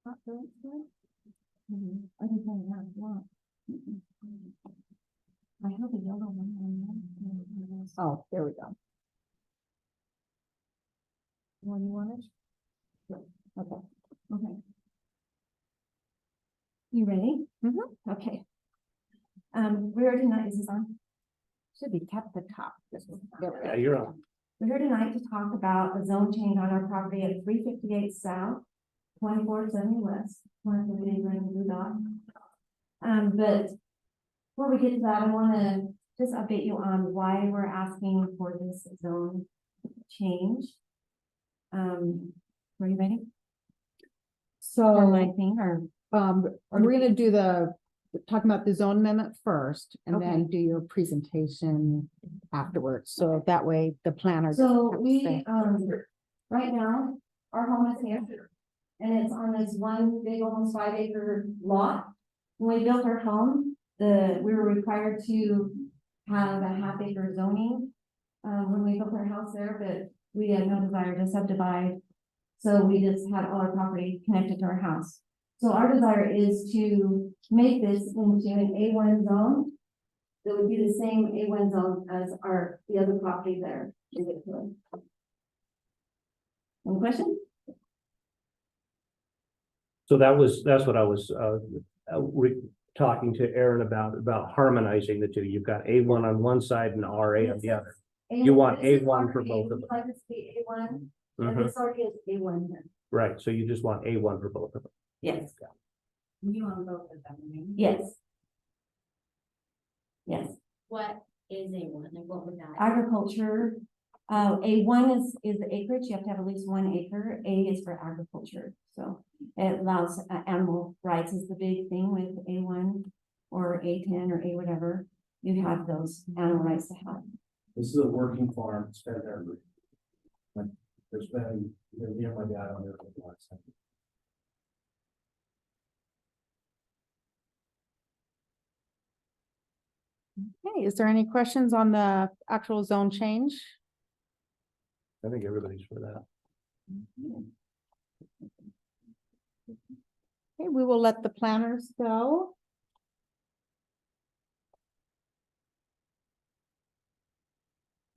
Speaker 3: I didn't have one. I have a yellow one. Oh, there we go. One you wanted? Okay.
Speaker 5: Okay. You ready?
Speaker 3: Mm-hmm.
Speaker 5: Okay. We're here tonight, is this on?
Speaker 3: Should be kept at the top. There we go.
Speaker 11: Yeah, you're on.
Speaker 5: We're here tonight to talk about a zone change on our property at 358 South, 2470 West, 158 Grand Blue Dot. But before we get to that, I want to just update you on why we're asking for this zone change. Were you ready? Or my
Speaker 3: So,
Speaker 5: thing, or
Speaker 3: we're gonna do talking about the zone amendment first, and
Speaker 5: Okay.
Speaker 3: then do your presentation afterwards, so that way the planners.
Speaker 5: so we, right now, our home is here. And it's on this one big, almost 5 acre lot. When we built our home, we were required to have a half-acre zoning. When we built our house there, but we had no desire to subdivide. So we just had all our property connected to our house. So our desire is to make this into an A1 zone. That would be the same A1 zone as the other property there. Any question?
Speaker 11: So that's what I was, talking to Aaron about harmonizing the two. You've got A1 on one side and RA on the other. You want A1 for both of them.
Speaker 5: Like this to be A1, and
Speaker 11: Mhm.
Speaker 5: this already is A1 here.
Speaker 11: Right, so you just want A1 for both of them.
Speaker 5: Yes.
Speaker 6: You want both of them, right?
Speaker 5: Yes. Yes,
Speaker 6: What is a one, like what would that?
Speaker 5: agriculture, A1 is the acreage, you have to have at least 1 acre, A is for agriculture, so. It allows, animal rights is the big thing with A1 or A10 or A whatever, you have those animal rights to have.
Speaker 14: This is a working farm, it's been there. Like, there's been, me and my dad on there for the last time.
Speaker 3: Okay, is there any questions on the actual zone change?
Speaker 11: I think everybody's for that.
Speaker 3: Okay, we will let the planners go.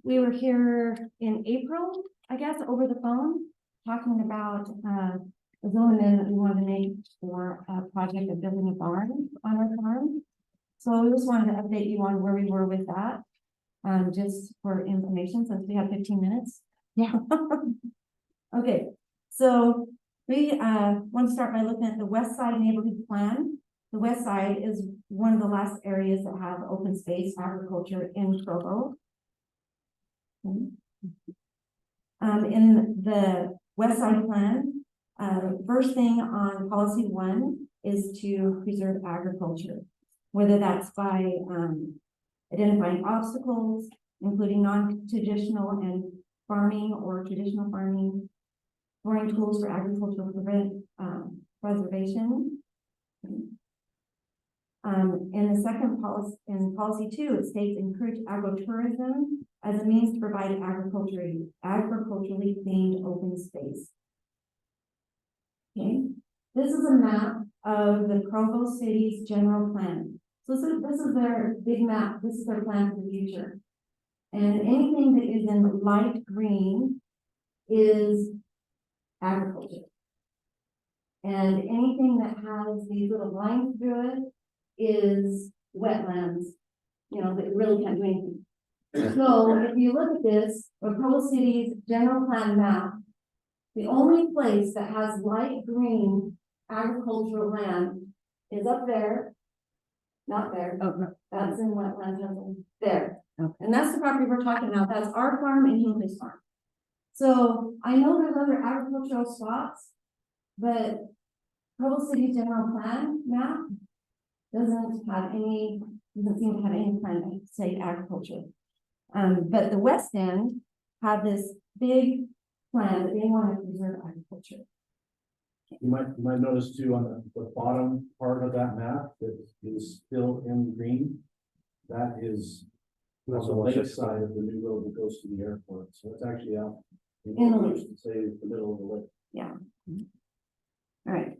Speaker 5: We were here in April, I guess, over the phone, talking about, the zone amendment we wanted to make for a project of building a barn on our farm. So we just wanted to update you on where we were with that, just for information, since we have 15 minutes.
Speaker 3: Yeah.
Speaker 5: Okay, so we, want to start by looking at the west side neighborhood plan. The west side is one of the last areas that have open space agriculture in Provo. In the west side plan, first thing on policy 1 is to preserve agriculture, whether that's by identifying obstacles, including non-traditional and farming or traditional farming, storing tools for agricultural preservation. In the second policy, in policy 2, it states encourage agritourism as a means to provide agriculturally themed open space. Okay, this is a map of the Provo City's general plan. So this is their big map. This is their plan for the future. And anything that is in light green is agriculture. And anything that has these little lines through it is wetlands, that really can't do anything. So if you look at this, the Provo City's general plan map, the only place that has light green agricultural land is up there, not there.
Speaker 3: Oh, no.
Speaker 5: That's in wetlands, there.
Speaker 3: Okay.
Speaker 5: And that's the property we're talking about. That's our farm and Hinkley's farm. So I know there's other agricultural spots, but Provo City's general plan map doesn't have any doesn't seem to have any plan to say agriculture. But the west end have this big plan that they want to preserve agriculture.
Speaker 14: You might notice too on the bottom part of that map that is still in green. That is on the lake side of the new road that goes to the airport. So it's actually out.
Speaker 5: In the lake.
Speaker 14: Say it's the middle of the lake.
Speaker 5: Yeah. All right.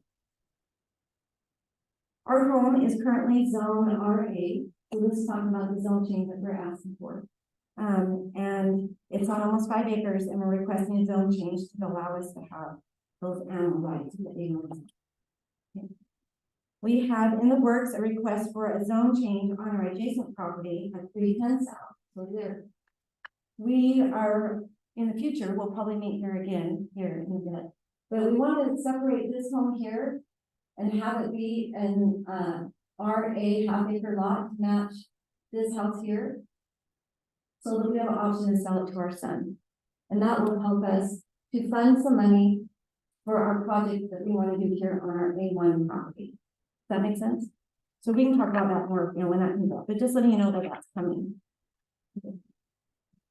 Speaker 5: Our home is currently zone RA. So this is talking about the zone change that we're asking for. And it's on almost 5 acres, and we're requesting a zone change to allow us to have those animal rights that they want. Okay. We have in the works a request for a zone change on our adjacent property at 310 South. So there. We are, in the future, we'll probably meet here again here in a bit. But we want to separate this home here and have it be an RA half-acre lot to match this house here. So that we have an option to sell it to our son. And that will help us to fund some money for our project that we want to do here on our A1 property. Does that make sense? So we can talk about that more, when that comes up, but just letting you know that that's coming. Okay.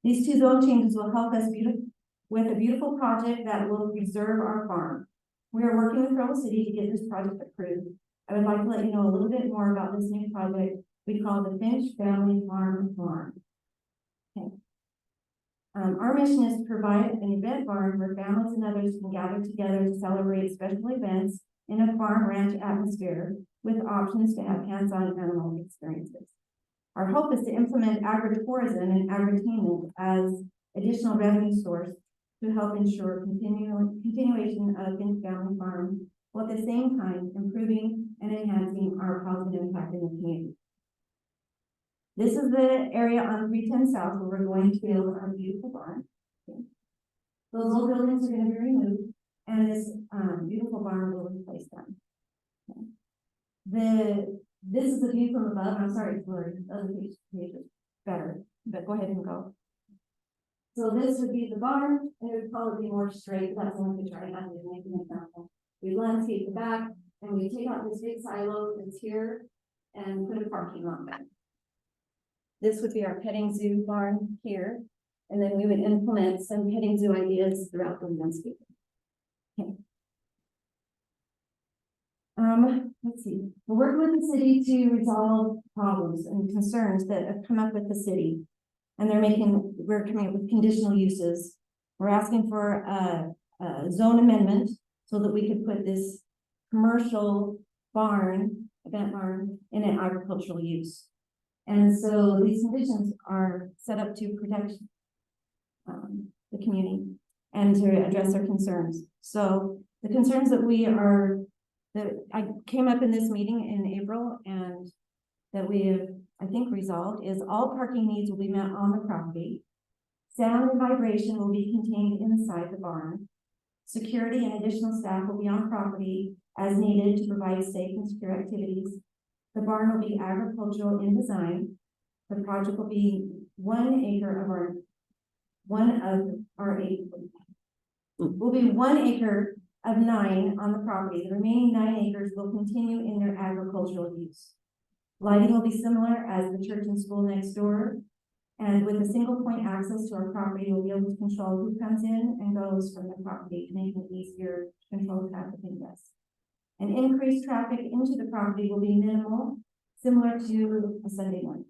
Speaker 5: These 2 zone changes will help us with a beautiful project that will preserve our farm. We are working with Provo City to get this project approved. I would like to let you know a little bit more about this new project we call the Finch Family Farm. Okay. Our mission is to provide an event barn where families and others can gather together to celebrate special events in a farm ranch atmosphere with options to have hands-on animal experiences. Our hope is to implement agritourism and agritainment as additional revenue source to help ensure continuation of Finch Family Farm, while at the same time improving and enhancing our positive impact in the community. This is the area on 310 South where we're going to build our beautiful barn. Okay. Those old buildings are going to be removed, and this beautiful barn will replace them. Okay. This is the view from above. I'm sorry, it's blurry. The other page is better, but go ahead and go. So this would be the barn, and it would probably be more straight. That's the one picture I have to make an example. We landscape the back, and we take out this big silo that's here and put a parking lot there. This would be our petting zoo barn here, and then we would implement some petting zoo ideas throughout the landscape. Okay. Let's see. We're working with the city to resolve problems and concerns that have come up with the city, and we're coming up with conditional uses. We're asking for a zone amendment so that we could put this commercial barn, event barn, in an agricultural use. And so these conditions are set up to protect the community and to address their concerns. So the concerns that I came up in this meeting in April and that we have, I think, resolved is all parking needs will be met on the property. Sound and vibration will be contained inside the barn. Security and additional staff will be on property as needed to provide safe and secure activities. The barn will be agricultural in design. The project will be 1 acre of our 1 acre of 9 on the property. The remaining 9 acres will continue in their agricultural use. Lighting will be similar as the church and school next door. And with a single point access to our property, we'll be able to control who comes in and goes from the property, making it easier to control traffic ingress. And increased traffic into the property will be minimal, similar to a Sunday morning.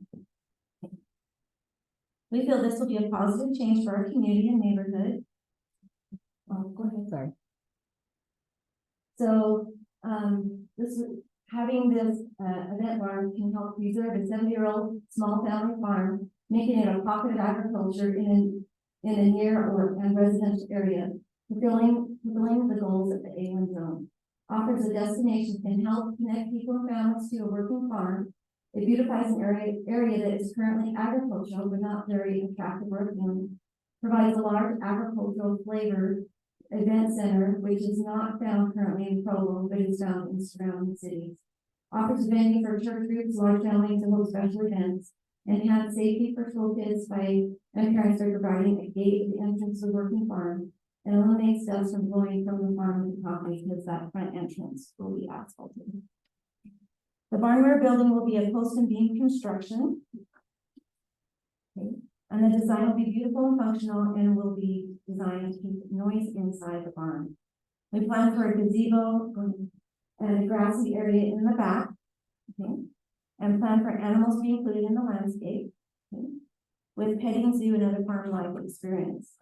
Speaker 5: We feel this will be a positive change for our community and neighborhood. Oh, go ahead, sorry. So, having this event barn can help preserve a 70-year-old small family farm, making it a pocket of agriculture in a near and residential area, fulfilling the goals of the A1 zone. Offers a destination can help connect people and families to a working farm. It beautifies an area that is currently agricultural but not very attractive or appealing. Provides a large agricultural flavor event center, which is not found currently in Provo, but is found in surrounding cities. Offers a venue for church groups, large families, and hold special events. Enhance safety for school kids by parents are providing a gate at the entrance of the working farm. And eliminates dust from blowing from the farm to the property because that front entrance will be asphalted. The barn building will be a post and beam construction. Okay. And the design will be beautiful and functional and will be designed to keep noise inside the barn. We plan for a gazebo and a grassy area in the back. Okay. And plan for animals to be included in the landscape. Okay. With petting zoo and other farm life experience.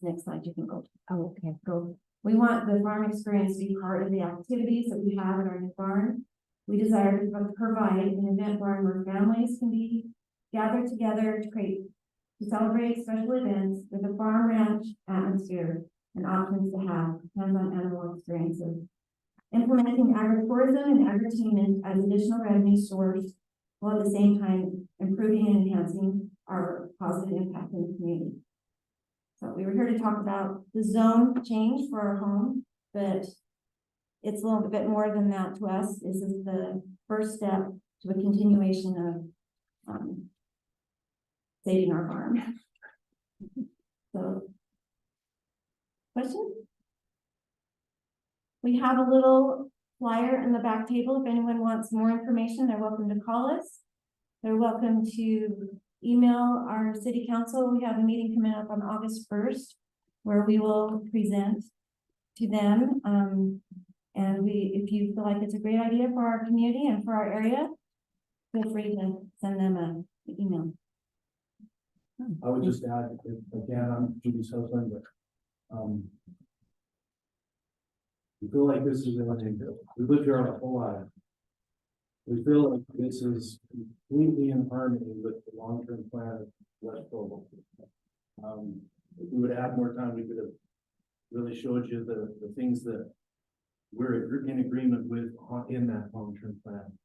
Speaker 5: Next slide, you can go.
Speaker 3: Oh, okay.
Speaker 5: Go. We want the farm experience to be part of the activities that we have in our new barn. We desire to provide an event barn where families can be gathered together to celebrate special events with a farm ranch atmosphere and options to have hands-on animal experiences. Implementing agritourism and agri-entertainment as additional revenue source, while at the same time improving and enhancing our positive impact in the community. So we were here to talk about the zone change for our home, but it's a little bit more than that to us. This is the first step to a continuation of saving our farm. So, question? We have a little flyer in the back table. If anyone wants more information, they're welcome to call us. They're welcome to email our city council. We have a meeting coming up on August 1st where we will present to them. And if you feel like it's a great idea for our community and for our area, feel free to send them an email.
Speaker 14: I would just add, again, I'm Judy's husband, but, we feel like this is we live here our whole life. We feel like this is completely in harmony with the long-term plan of West Provo. If we would add more time, we could have really showed you the things that we're in agreement with in that long-term plan.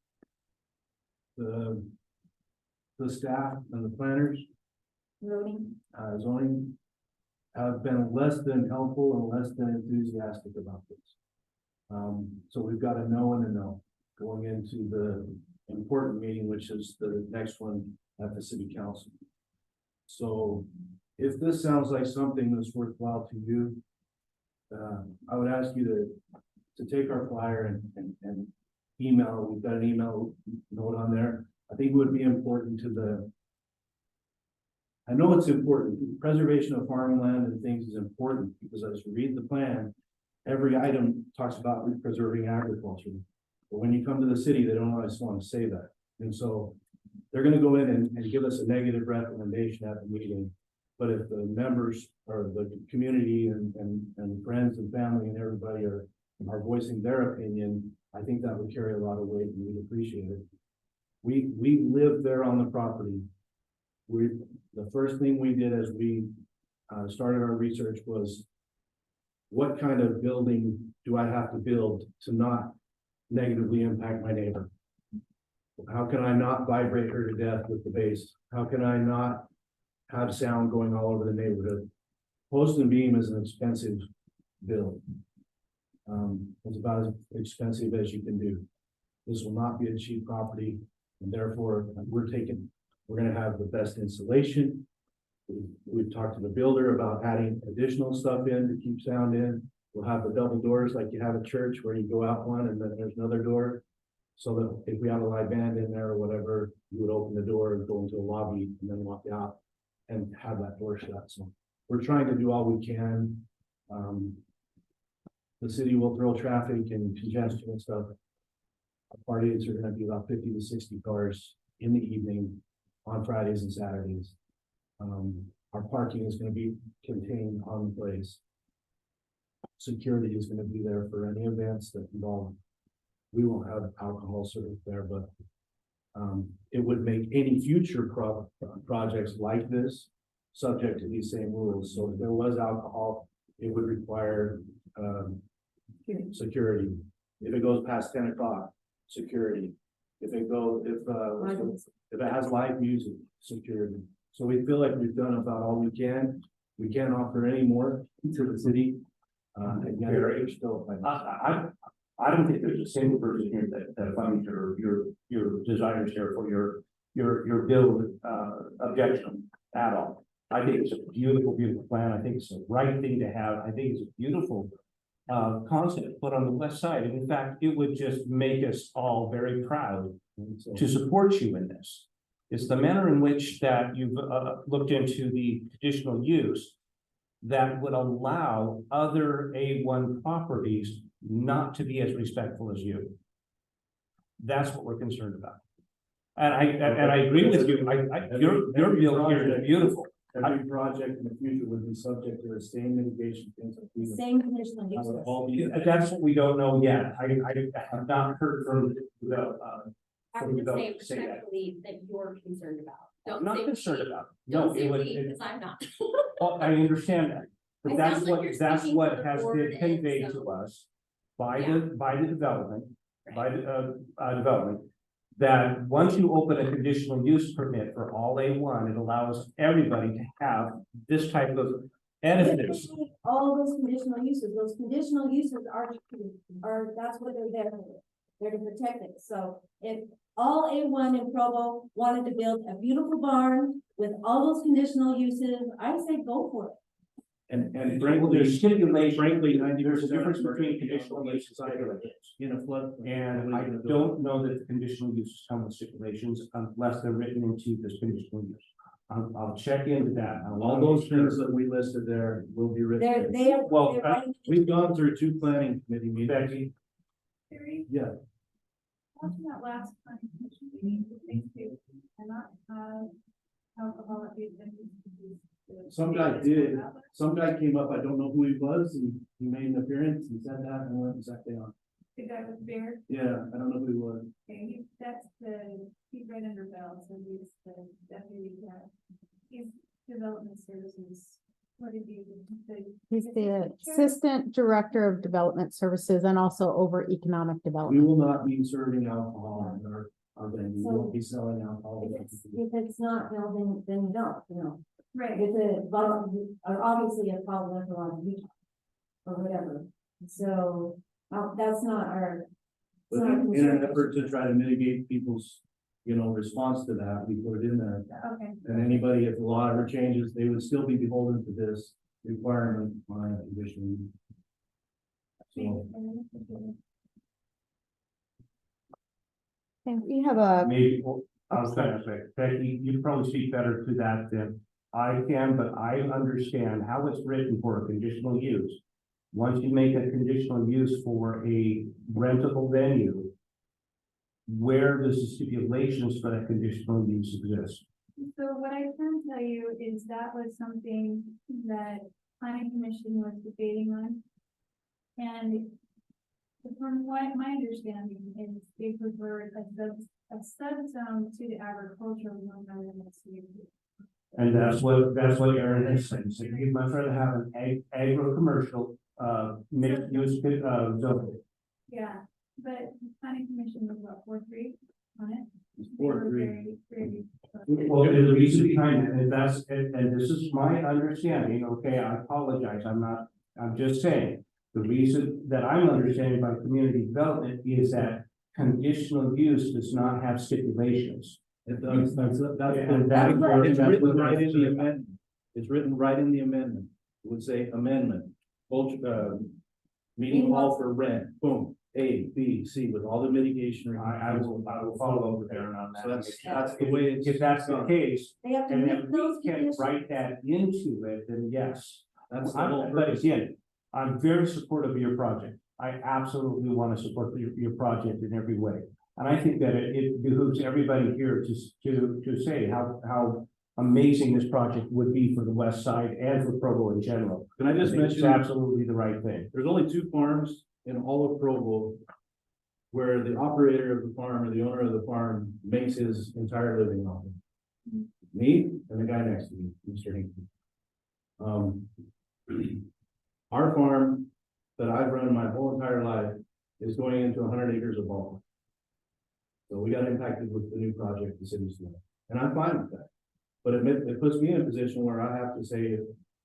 Speaker 14: The staff and the planners, zoning have been less than helpful and less than enthusiastic about this. So we've got a no and a no going into the important meeting, which is the next one at the city council. So if this sounds like something that's worthwhile to you, I would ask you to take our flyer and email. We've got an email note on there. I think it would be important to I know it's important. Preservation of farmland and things is important because as you read the plan, every item talks about preserving agriculture. But when you come to the city, they don't always want to say that. And so they're going to go in and give us a negative recommendation at the meeting. But if the members or the community and friends and family and everybody are voicing their opinion, I think that would carry a lot of weight and we'd appreciate it. We live there on the property. The first thing we did as we started our research was, what kind of building do I have to build to not negatively impact my neighbor? How can I not vibrate her to death with the bass? How can I not have sound going all over the neighborhood? Post and beam is an expensive build. It's about as expensive as you can do. This will not be a cheap property, and therefore we're going to have the best insulation. We've talked to the builder about adding additional stuff in to keep sound in. We'll have the double doors like you have at church where you go out one and then there's another door. So that if we have a live band in there or whatever, you would open the door and go into the lobby and then walk out and have that door shut. So we're trying to do all we can. The city will throw traffic and congestion and stuff. Our parties are going to be about 50 to 60 cars in the evening on Fridays and Saturdays. Our parking is going to be contained on the place. Security is going to be there for any events that involve. We won't have alcohol served there, but it would make any future projects like this subject to these same rules. So if there was alcohol, it would require security. If it goes past 10 o'clock, security. If it has live music, security. So we feel like we've done about all we can. We can't offer any more to the city.
Speaker 11: I don't think there's a single person here that funds your desires here for your build objection at all. I think it's a beautiful, beautiful plan. I think it's the right thing to have. I think it's a beautiful concept, but on the west side, in fact, it would just make us all very proud to support you in this. It's the manner in which that you've looked into the conditional use that would allow other A1 properties not to be as respectful as you. That's what we're concerned about. And I agree with you. Your bill here is beautiful.
Speaker 14: Every project in the future would be subject to the same mitigation.
Speaker 10: Same conditional uses.
Speaker 11: That's what we don't know yet. I have not heard from the
Speaker 6: I would say respectfully that you're concerned about. Don't
Speaker 11: I'm not
Speaker 6: say
Speaker 11: concerned
Speaker 6: we.
Speaker 11: about.
Speaker 6: Don't
Speaker 11: No,
Speaker 6: say
Speaker 11: it would.
Speaker 6: we, because I'm not.
Speaker 11: Well, I understand that, but
Speaker 6: It
Speaker 11: that's
Speaker 6: sounds like
Speaker 11: what,
Speaker 6: you're
Speaker 11: that's
Speaker 6: speaking
Speaker 11: what
Speaker 6: for the
Speaker 11: has
Speaker 6: board
Speaker 11: been
Speaker 6: and
Speaker 11: conveyed
Speaker 6: so-
Speaker 11: to us by
Speaker 6: Yeah.
Speaker 11: the development, by the, development. That once you open a conditional use permit for all A1, it allows everybody to have this type of edifice.
Speaker 10: All those conditional uses are, that's what they're there for. They're to protect it. So if all A1 in Provo wanted to build a beautiful barn with all those conditional uses, I say go for it.
Speaker 14: And
Speaker 11: Well,
Speaker 14: frankly,
Speaker 11: there's stipulations,
Speaker 14: frankly, 90%
Speaker 11: there's a difference between conditional use and stipulations.
Speaker 14: in a flood.
Speaker 11: And I don't know that the conditional uses come with stipulations unless they're written into this conditional use. I'll check into that.
Speaker 14: All those things that we listed there will be written.
Speaker 11: Well,
Speaker 14: We've gone through 2 planning committee meetings.
Speaker 11: Becky,
Speaker 5: Terry,
Speaker 14: Yeah,
Speaker 5: watching that last planning commission meeting, things too, and not have alcohol at the agenda.
Speaker 14: some guy did. Some guy came up, I don't know who he was, and he made an appearance and said that and went exactly on.
Speaker 5: The guy with beard,
Speaker 14: Yeah, I don't know who he was.
Speaker 5: okay, he's right under Bell, so he's the deputy, he's development services. What did he do?
Speaker 3: He's the Assistant Director of Development Services and also over Economic
Speaker 14: We
Speaker 3: Development.
Speaker 14: will not be serving alcohol in our venue. We won't be selling alcohol.
Speaker 10: If it's not building, then you don't, you know.
Speaker 5: Right.
Speaker 10: It's obviously a problem with on Utah or whatever. So, that's not our.
Speaker 14: But in an effort to try to mitigate people's, response to that, we put it in there.
Speaker 5: Okay.
Speaker 14: And anybody, if the law ever changes, they would still be beholden to this requirement on a condition. So,
Speaker 3: And we have a,
Speaker 11: maybe, I was gonna say, Becky, you probably speak better to that than I can, but I understand how it's written for a conditional use. Once you make a conditional use for a rentable venue, where does the stipulations for that conditional use exist?
Speaker 5: So what I can tell you is that was something that planning commission was debating on. And from what my understanding is, they prefer a subzone to the agricultural zone rather than a CUP.
Speaker 11: And that's what Aaron is saying, so he'd much rather have an agro-commercial, mixed use, zone.
Speaker 5: Yeah, but planning commission was what, 4-3 on it? They
Speaker 14: 4-3.
Speaker 5: were very.
Speaker 11: Well, there's a reason behind it, and this is my understanding, okay, I apologize, I'm just saying. The reason that I'm understanding by community development is that conditional use does not have stipulations.
Speaker 14: it does, that's
Speaker 11: And that is where-
Speaker 14: it's
Speaker 11: that's
Speaker 14: written
Speaker 11: what-
Speaker 14: right in the amendment. It's written right in the amendment. It would say amendment, meeting hall for rent, boom, A, B, C, with all the mitigation.
Speaker 11: I will follow over there on that.
Speaker 14: So that's the way it's.
Speaker 11: If that's the case,
Speaker 10: They have to
Speaker 11: and
Speaker 10: meet
Speaker 11: if
Speaker 10: those
Speaker 11: we can
Speaker 10: conditions.
Speaker 11: write that into it, then yes.
Speaker 14: That's the whole
Speaker 11: But
Speaker 14: purpose.
Speaker 11: again, I'm very supportive of your project. I absolutely want to support your project in every way. And I think that it behooves everybody here to say how amazing this project would be for the west side and for Provo in general.
Speaker 14: Can I just
Speaker 11: think it's
Speaker 14: mention,
Speaker 11: absolutely the right thing.
Speaker 14: there's only 2 farms in all of Provo where the operator of the farm or the owner of the farm makes his entire living off it. Me and the guy next to me, Mr. Hinkle. Our farm that I've run my whole entire life is going into 100 acres of bulk. So we got impacted with the new project the city's doing, and I'm fine with that. But it puts me in a position where I have to say,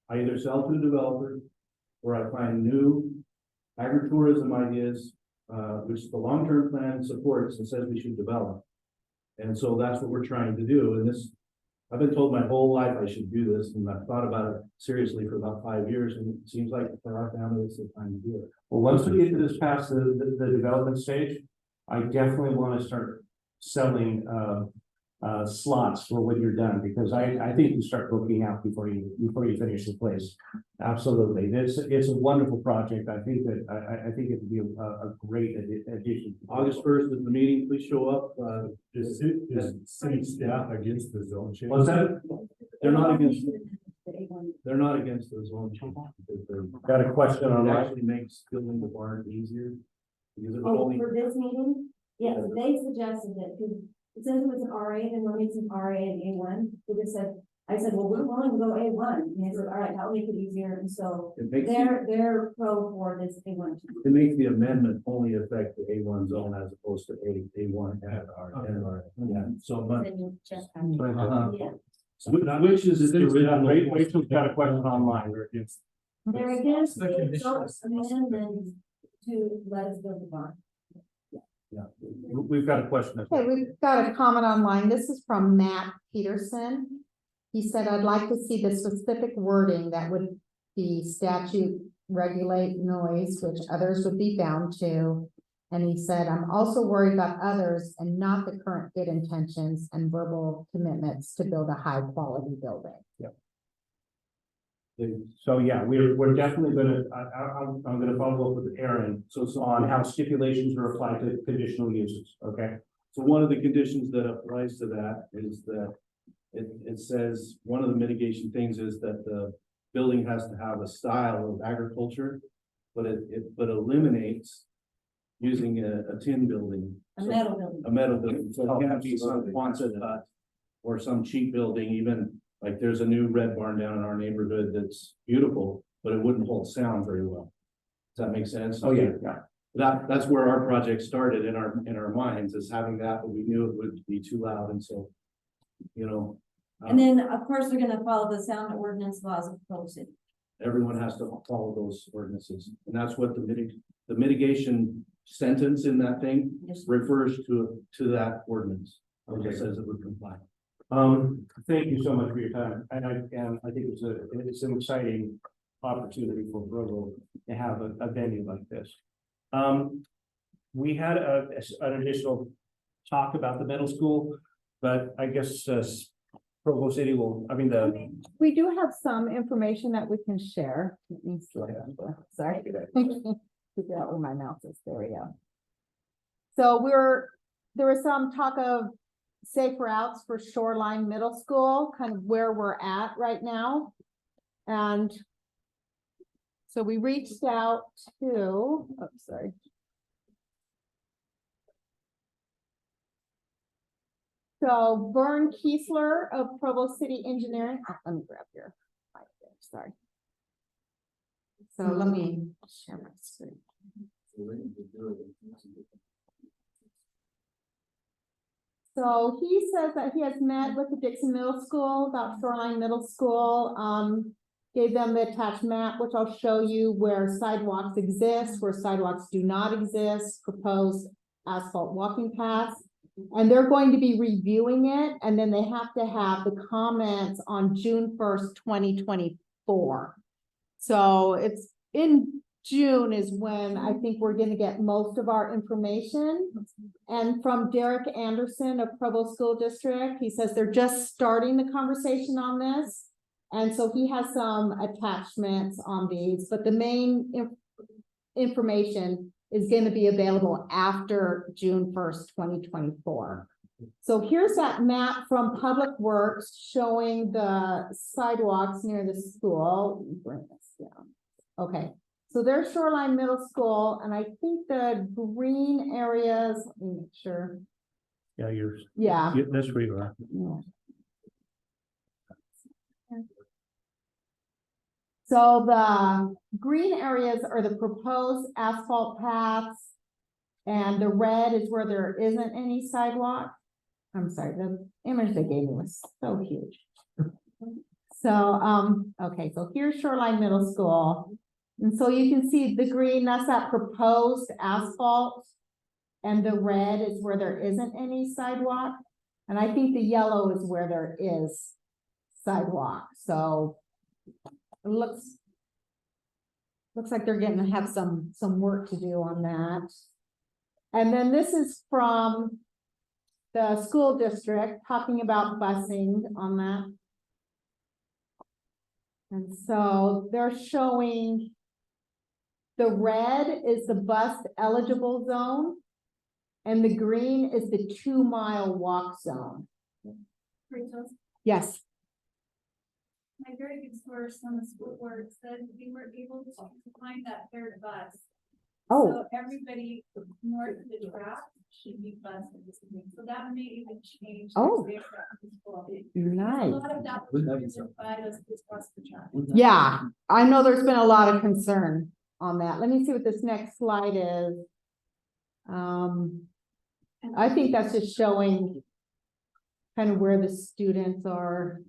Speaker 14: I either sell to a developer or I find new agritourism ideas, which the long-term plan supports and says we should develop. And so that's what we're trying to do, and this I've been told my whole life I should do this, and I've thought about it seriously for about 5 years, and it seems like for our family, it's the time to do it.
Speaker 11: Well, once we get to this past the development stage, I definitely want to start selling, slots for when you're done, because I think you start booking out before you finish the place. Absolutely. It's a wonderful project. I think that, I think it would be a great addition.
Speaker 14: August 1st is the meeting, please show up,
Speaker 13: Is city staff against the zone change?
Speaker 14: what's that? They're not against, they're not against the zone change.
Speaker 11: Got a question
Speaker 14: It
Speaker 11: online?
Speaker 14: actually makes building the barn easier. Because it would
Speaker 10: Oh,
Speaker 14: only,
Speaker 10: for this meeting? Yeah, they suggested it, because it says it was an RA, and then it's an RA and A1. They just said, I said, well, we're willing to go A1. And they said, all right, that'll make it easier. And so
Speaker 14: it makes,
Speaker 10: they're pro for this A1.
Speaker 14: it makes the amendment only affect the A1 zone as opposed to A1 and R. Yeah, so, but.
Speaker 6: Then you just have to.
Speaker 14: Uh-huh.
Speaker 10: Yeah,
Speaker 14: Which is the original?
Speaker 11: Rachel's got a question online.
Speaker 10: they're against
Speaker 7: The
Speaker 10: the
Speaker 7: conditions.
Speaker 10: amendment to let us build the barn.
Speaker 11: Yeah, we've got a question.
Speaker 3: Okay, we've got a comment online. This is from Matt Peterson. He said, I'd like to see the specific wording that would be statute regulate noise, which others would be bound to. And he said, I'm also worried about others and not the current good intentions and verbal commitments to build a high quality building.
Speaker 11: So, yeah, we're definitely gonna, I'm gonna follow up with Aaron, so on how stipulations are applied to conditional uses, okay?
Speaker 14: So one of the conditions that applies to that is that it says, one of the mitigation things is that the building has to have a style of agriculture, but it eliminates using a tin building.
Speaker 10: A metal building.
Speaker 14: A metal building, so it can't be some Quonset hut or some cheap building, even like there's a new red barn down in our neighborhood that's beautiful, but it wouldn't hold sound very well. Does that make sense?
Speaker 11: Oh, yeah.
Speaker 14: That's where our project started in our minds, is having that, but we knew it would be too loud, and so, you know.
Speaker 10: And then, of course, they're gonna follow the sound ordinance laws of Provo City.
Speaker 14: Everyone has to follow those ordinances, and that's what the mitigation sentence in that thing refers to that ordinance. It says it would comply.
Speaker 11: Thank you so much for your time, and I think it's an exciting opportunity for Provo to have a venue like this. We had an additional talk about the middle school, but I guess Provo City will,
Speaker 3: We do have some information that we can share. Let me see. Sorry. Figure out where my mouse is. There we go. So there was some talk of safe routes for Shoreline Middle School, kind of where we're at right now. And so we reached out to, So Vern Kiesler of Provo City Engineering, let me grab your, sorry. So let me share my screen. So he says that he has met with the Dixon Middle School about Shoreline Middle School. Gave them the attached map, which I'll show you where sidewalks exist, where sidewalks do not exist, proposed asphalt walking paths. And they're going to be reviewing it, and then they have to have the comments on June 1st, 2024. So it's in June is when I think we're gonna get most of our information. And from Derek Anderson of Provo School District, he says they're just starting the conversation on this. And so he has some attachments on these, but the main information is going to be available after June 1st, 2024. So here's that map from Public Works showing the sidewalks near the school. Let me bring this down. Okay, so there's Shoreline Middle School, and I think the green areas, let me make sure.
Speaker 11: Yeah, yours.
Speaker 3: Yeah.
Speaker 11: That's where you are.
Speaker 3: Yeah. So the green areas are the proposed asphalt paths, and the red is where there isn't any sidewalk. I'm sorry, the image they gave me was so huge. So, okay, so here's Shoreline Middle School. And so you can see the green, that's that proposed asphalt. And the red is where there isn't any sidewalk. And I think the yellow is where there is sidewalk, so it looks like they're getting to have some work to do on that. And then this is from the school district talking about busing on that. And so they're showing the red is the bus eligible zone and the green is the 2-mile walk zone.
Speaker 5: Rachel,
Speaker 3: Yes.
Speaker 5: my very good source on the school board said we were able to find that third bus.
Speaker 3: Oh,
Speaker 5: So everybody north of the track should be bused. So that may even change.
Speaker 3: Oh.
Speaker 5: their school.
Speaker 3: nice.
Speaker 5: A lot of that was driven by this bus for track.
Speaker 3: Yeah, I know there's been a lot of concern on that. Let me see what this next slide is. I think that's just showing kind of where the students are.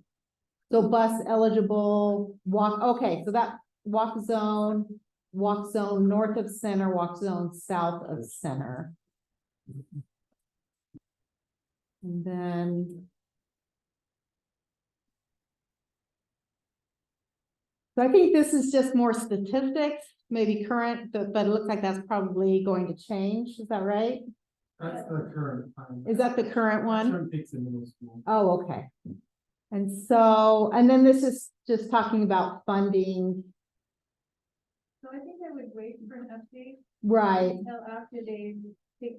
Speaker 3: So bus eligible, walk, okay, so that walk zone north of center, walk zone south of center. And then. So I think this is just more statistics, maybe current, but it looks like that's probably going to change. Is that right?
Speaker 7: That's the current.
Speaker 3: Is that the current one?
Speaker 7: Term peaks in middle school.
Speaker 3: Oh, okay. And so, and then this is just talking about funding.
Speaker 5: So I think I would wait for an update.
Speaker 3: Right.
Speaker 5: Until after they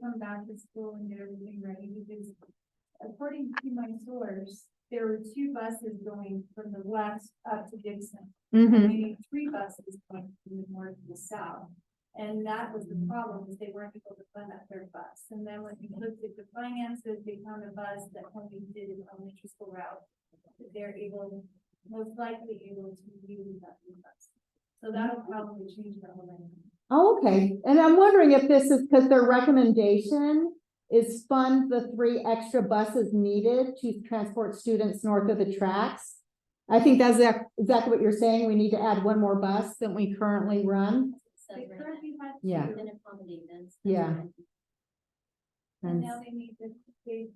Speaker 5: come back to school and get everything ready, because according to my source, there were 2 buses going from the west up to Dixon.
Speaker 3: Mm-hmm.
Speaker 5: And we need 3 buses going from the north to the south. And that was the problem, is they weren't able to fund that third bus. And then when we looked at the finances, they found a bus that only did an elementary school route. That they're able, most likely able to use that new bus. So that'll probably change the whole thing.
Speaker 3: Oh, okay. And I'm wondering if this is because their recommendation is fund the 3 extra buses needed to transport students north of the tracks. I think that's exactly what you're saying. We need to add 1 more bus than we currently run.
Speaker 5: They currently had
Speaker 3: Yeah.
Speaker 5: 2,
Speaker 6: And accommodate this.
Speaker 3: Yeah.
Speaker 5: and now they need to, they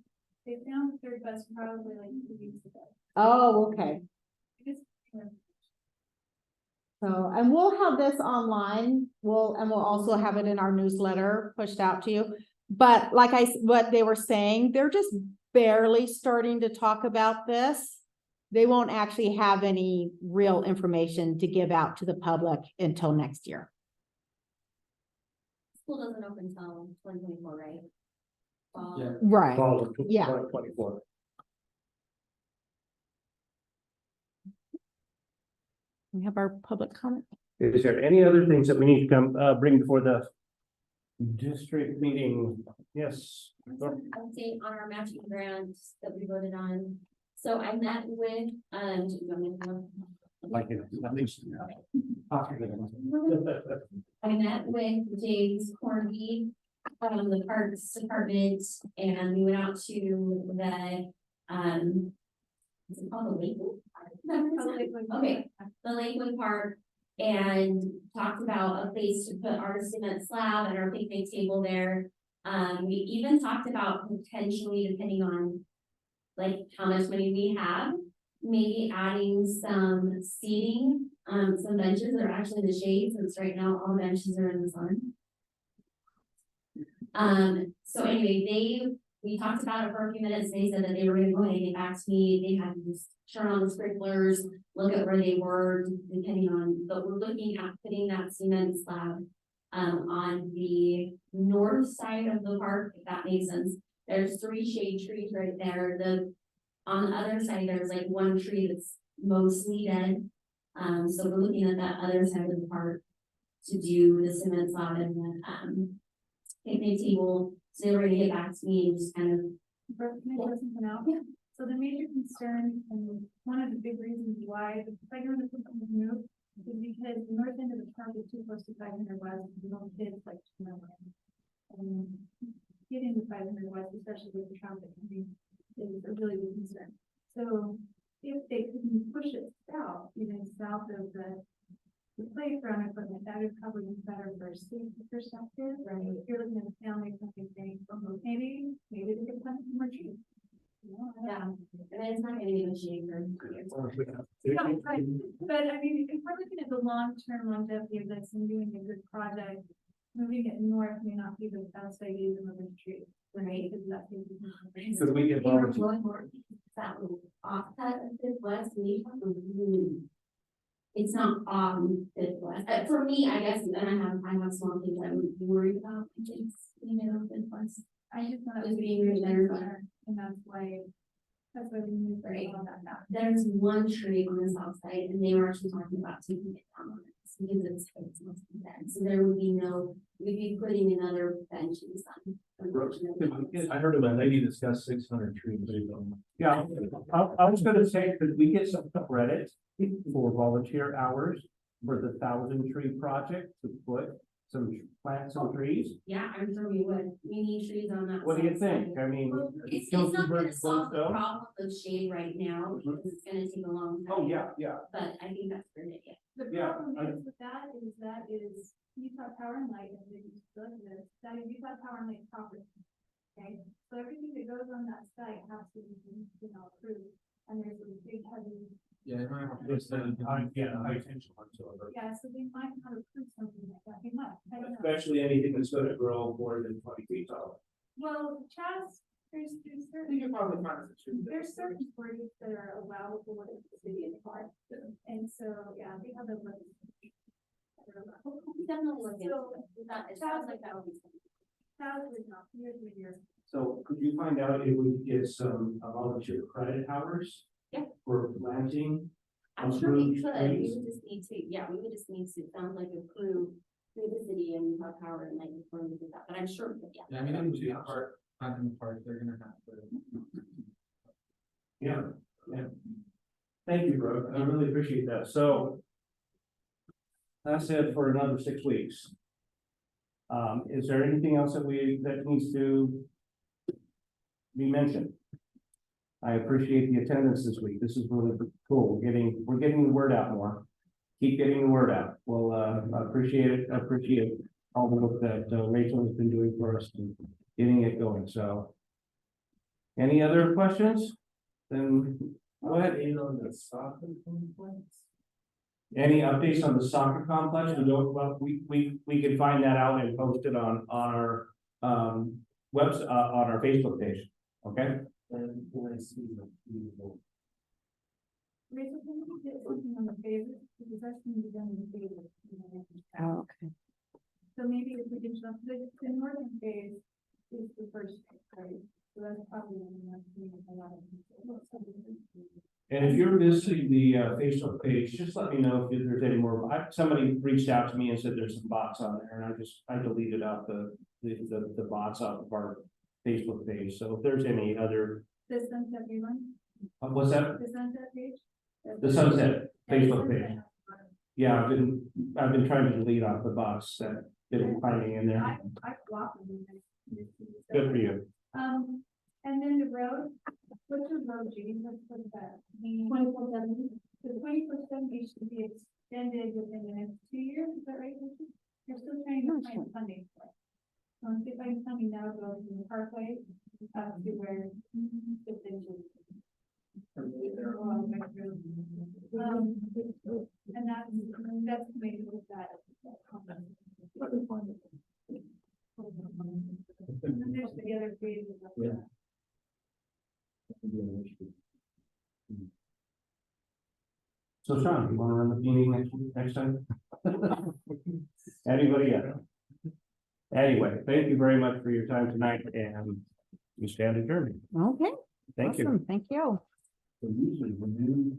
Speaker 5: found the third bus probably like 2 weeks ago.
Speaker 3: Oh, okay.
Speaker 5: Because,
Speaker 3: So, and we'll have this online, we'll also have it in our newsletter pushed out to you. But like what they were saying, they're just barely starting to talk about this. They won't actually have any real information to give out to the public until next year.
Speaker 6: School doesn't open until 2024, right?
Speaker 7: Yeah.
Speaker 3: Right.
Speaker 11: Fall of
Speaker 3: Yeah.
Speaker 11: 2024.
Speaker 3: We have our public comment.
Speaker 11: Is there any other things that we need to come, bring before the district meeting? Yes.
Speaker 6: Update on our matching grants that we voted on. So I met with, do you want me to-
Speaker 11: Like it, at least.
Speaker 6: I met with James Corby, the Parks Department, and we went out to the, is it called the Lakewood? Okay, the Lakewood Park, and talked about a place to put our cement slab and our picnic table there. We even talked about potentially, depending on like how much money we have, maybe adding some seating, some benches that are actually in the shade, since right now all benches are in the sun. So anyway, we talked about it for a few minutes. They said that they were gonna go ahead and get back to me. They had to just turn on the sprinklers, look at where they were, depending on, but we're looking at putting that cement slab on the north side of the park, if that makes sense. There's 3 shade trees right there. On the other side, there's like 1 tree that's mostly dead. So we're looking at that other side of the park to do the cement slab and the picnic table. So they were gonna get back to me and just kind of.
Speaker 5: Can I throw something out? Yeah. So the major concern, and one of the big reasons why the playground equipment was moved, is because the north end of the park is too close to 500 west, and little kids like to know. Getting to 500 west, especially with the traffic, is a really big concern. So if they couldn't push it south, even south of the playground equipment, that would probably be better for a safety perspective, right? If you're looking at a family, something saying, maybe they could plant some more trees.
Speaker 6: Yeah, I mean, it's not gonna be a shame for 2 years.
Speaker 5: Right, but I mean, if we're looking at the long-term longevity of this and doing a good project, moving it north may not be the best idea in the retreat, right? Because that's.
Speaker 11: Could we get volunteers?
Speaker 6: That will offset of Fifth West, we have a really. It's not Fifth West, for me, I guess, and I have small things I would be worried about, I think, Fifth West.
Speaker 5: I just thought it
Speaker 6: Just
Speaker 5: was
Speaker 6: being
Speaker 5: being
Speaker 6: there,
Speaker 5: there, and that's why we moved right on that map.
Speaker 6: There's one tree on the south side, and they were actually talking about taking it down on it, because it's must be dead, so there would be no, we'd be putting another bench in the sun. Unfortunately.
Speaker 11: I heard of a lady discuss 600 trees. Yeah, I was gonna say, could we get some credit for volunteer hours for the 1,000 tree project to plant some trees?
Speaker 6: Yeah, I'm sure we would, we need trees on that.
Speaker 11: What do you
Speaker 6: south side.
Speaker 11: think? I mean.
Speaker 6: Well, it's
Speaker 11: kill
Speaker 6: not
Speaker 11: two
Speaker 6: gonna
Speaker 11: birds with one
Speaker 6: solve the
Speaker 11: stone?
Speaker 6: problem of shade right now, because it's gonna take a long time.
Speaker 11: Oh, yeah, yeah.
Speaker 6: But I think that's a great idea.
Speaker 5: The
Speaker 11: Yeah,
Speaker 5: problem is with that is Utah Power and Light, and they still exist, that is Utah Power and Light property. Okay, so everything that goes on that site has to be, approved, and there's a big heavy.
Speaker 7: Yeah.
Speaker 11: It's high tension whatsoever.
Speaker 5: Yeah, so they might not approve something like that, they might, I don't know.
Speaker 11: Especially anything that's gonna grow more than 20 feet tall.
Speaker 5: Well, Chaz, there's
Speaker 7: You
Speaker 5: certain,
Speaker 7: can probably find a tree.
Speaker 5: there's certain breeds that are allowable in the city of park, and so, yeah, they have a.
Speaker 6: We definitely look into it. It sounds like that would be something.
Speaker 5: Chaz is not, years and years.
Speaker 11: So could you find out if we could get some volunteer credit hours?
Speaker 6: Yeah.
Speaker 11: For planting?
Speaker 6: I'm sure we
Speaker 11: approved
Speaker 6: could,
Speaker 11: trees?
Speaker 6: we would just need to, yeah, we would just need to, sound like approve through the city and Utah Power and like before we do that, but I'm sure we could, yeah.
Speaker 7: Yeah, I mean, in the park, not in the park, they're gonna have to.
Speaker 11: Yeah, yeah. Thank you, Brooke. I really appreciate that. So that's it for another 6 weeks. Is there anything else that needs to be mentioned? I appreciate the attendance this week. This is really cool. We're getting the word out more. Keep getting the word out. Well, I appreciate it. I appreciate all the work that Rachel has been doing for us and getting it going. So any other questions? Then go ahead. Any updates on the soccer complex? We can find that out and post it on our website, on our Facebook page. Okay?
Speaker 5: Rachel, can you get something on the favor, because that's going to be done in the favor.
Speaker 3: Oh, okay.
Speaker 5: So maybe if we can jump, the northern phase is the first phase, right? So that's probably a lot of people.
Speaker 11: And if you're visiting the Facebook page, just let me know if there's any more. Somebody reached out to me and said there's some bots on there, and I deleted out the bots off of our Facebook page. So if there's any other,
Speaker 5: The sunset rerun,
Speaker 11: what's that?
Speaker 5: the sunset page?
Speaker 11: The sunset Facebook page. Yeah, I've been trying to delete off the bots that been finding in there.
Speaker 5: I blocked them.
Speaker 11: Good for you.
Speaker 5: And then the road, what's the road, Judy, what's that? 24/7. The 24/7 should be extended within the next 2 years, is that right? Richard? You're still trying to find funding for it. See if I can find now, go to the parkway, to where the benches. And that's maybe with that. And then there's the other phases of
Speaker 11: Yeah.
Speaker 5: that.
Speaker 11: So Sean, you wanna run the meeting next time? Anybody else? Anyway, thank you very much for your time tonight, and we stand adjourned.
Speaker 3: Okay.
Speaker 11: Thank you.
Speaker 3: Awesome. Thank you.
Speaker 1: So usually when you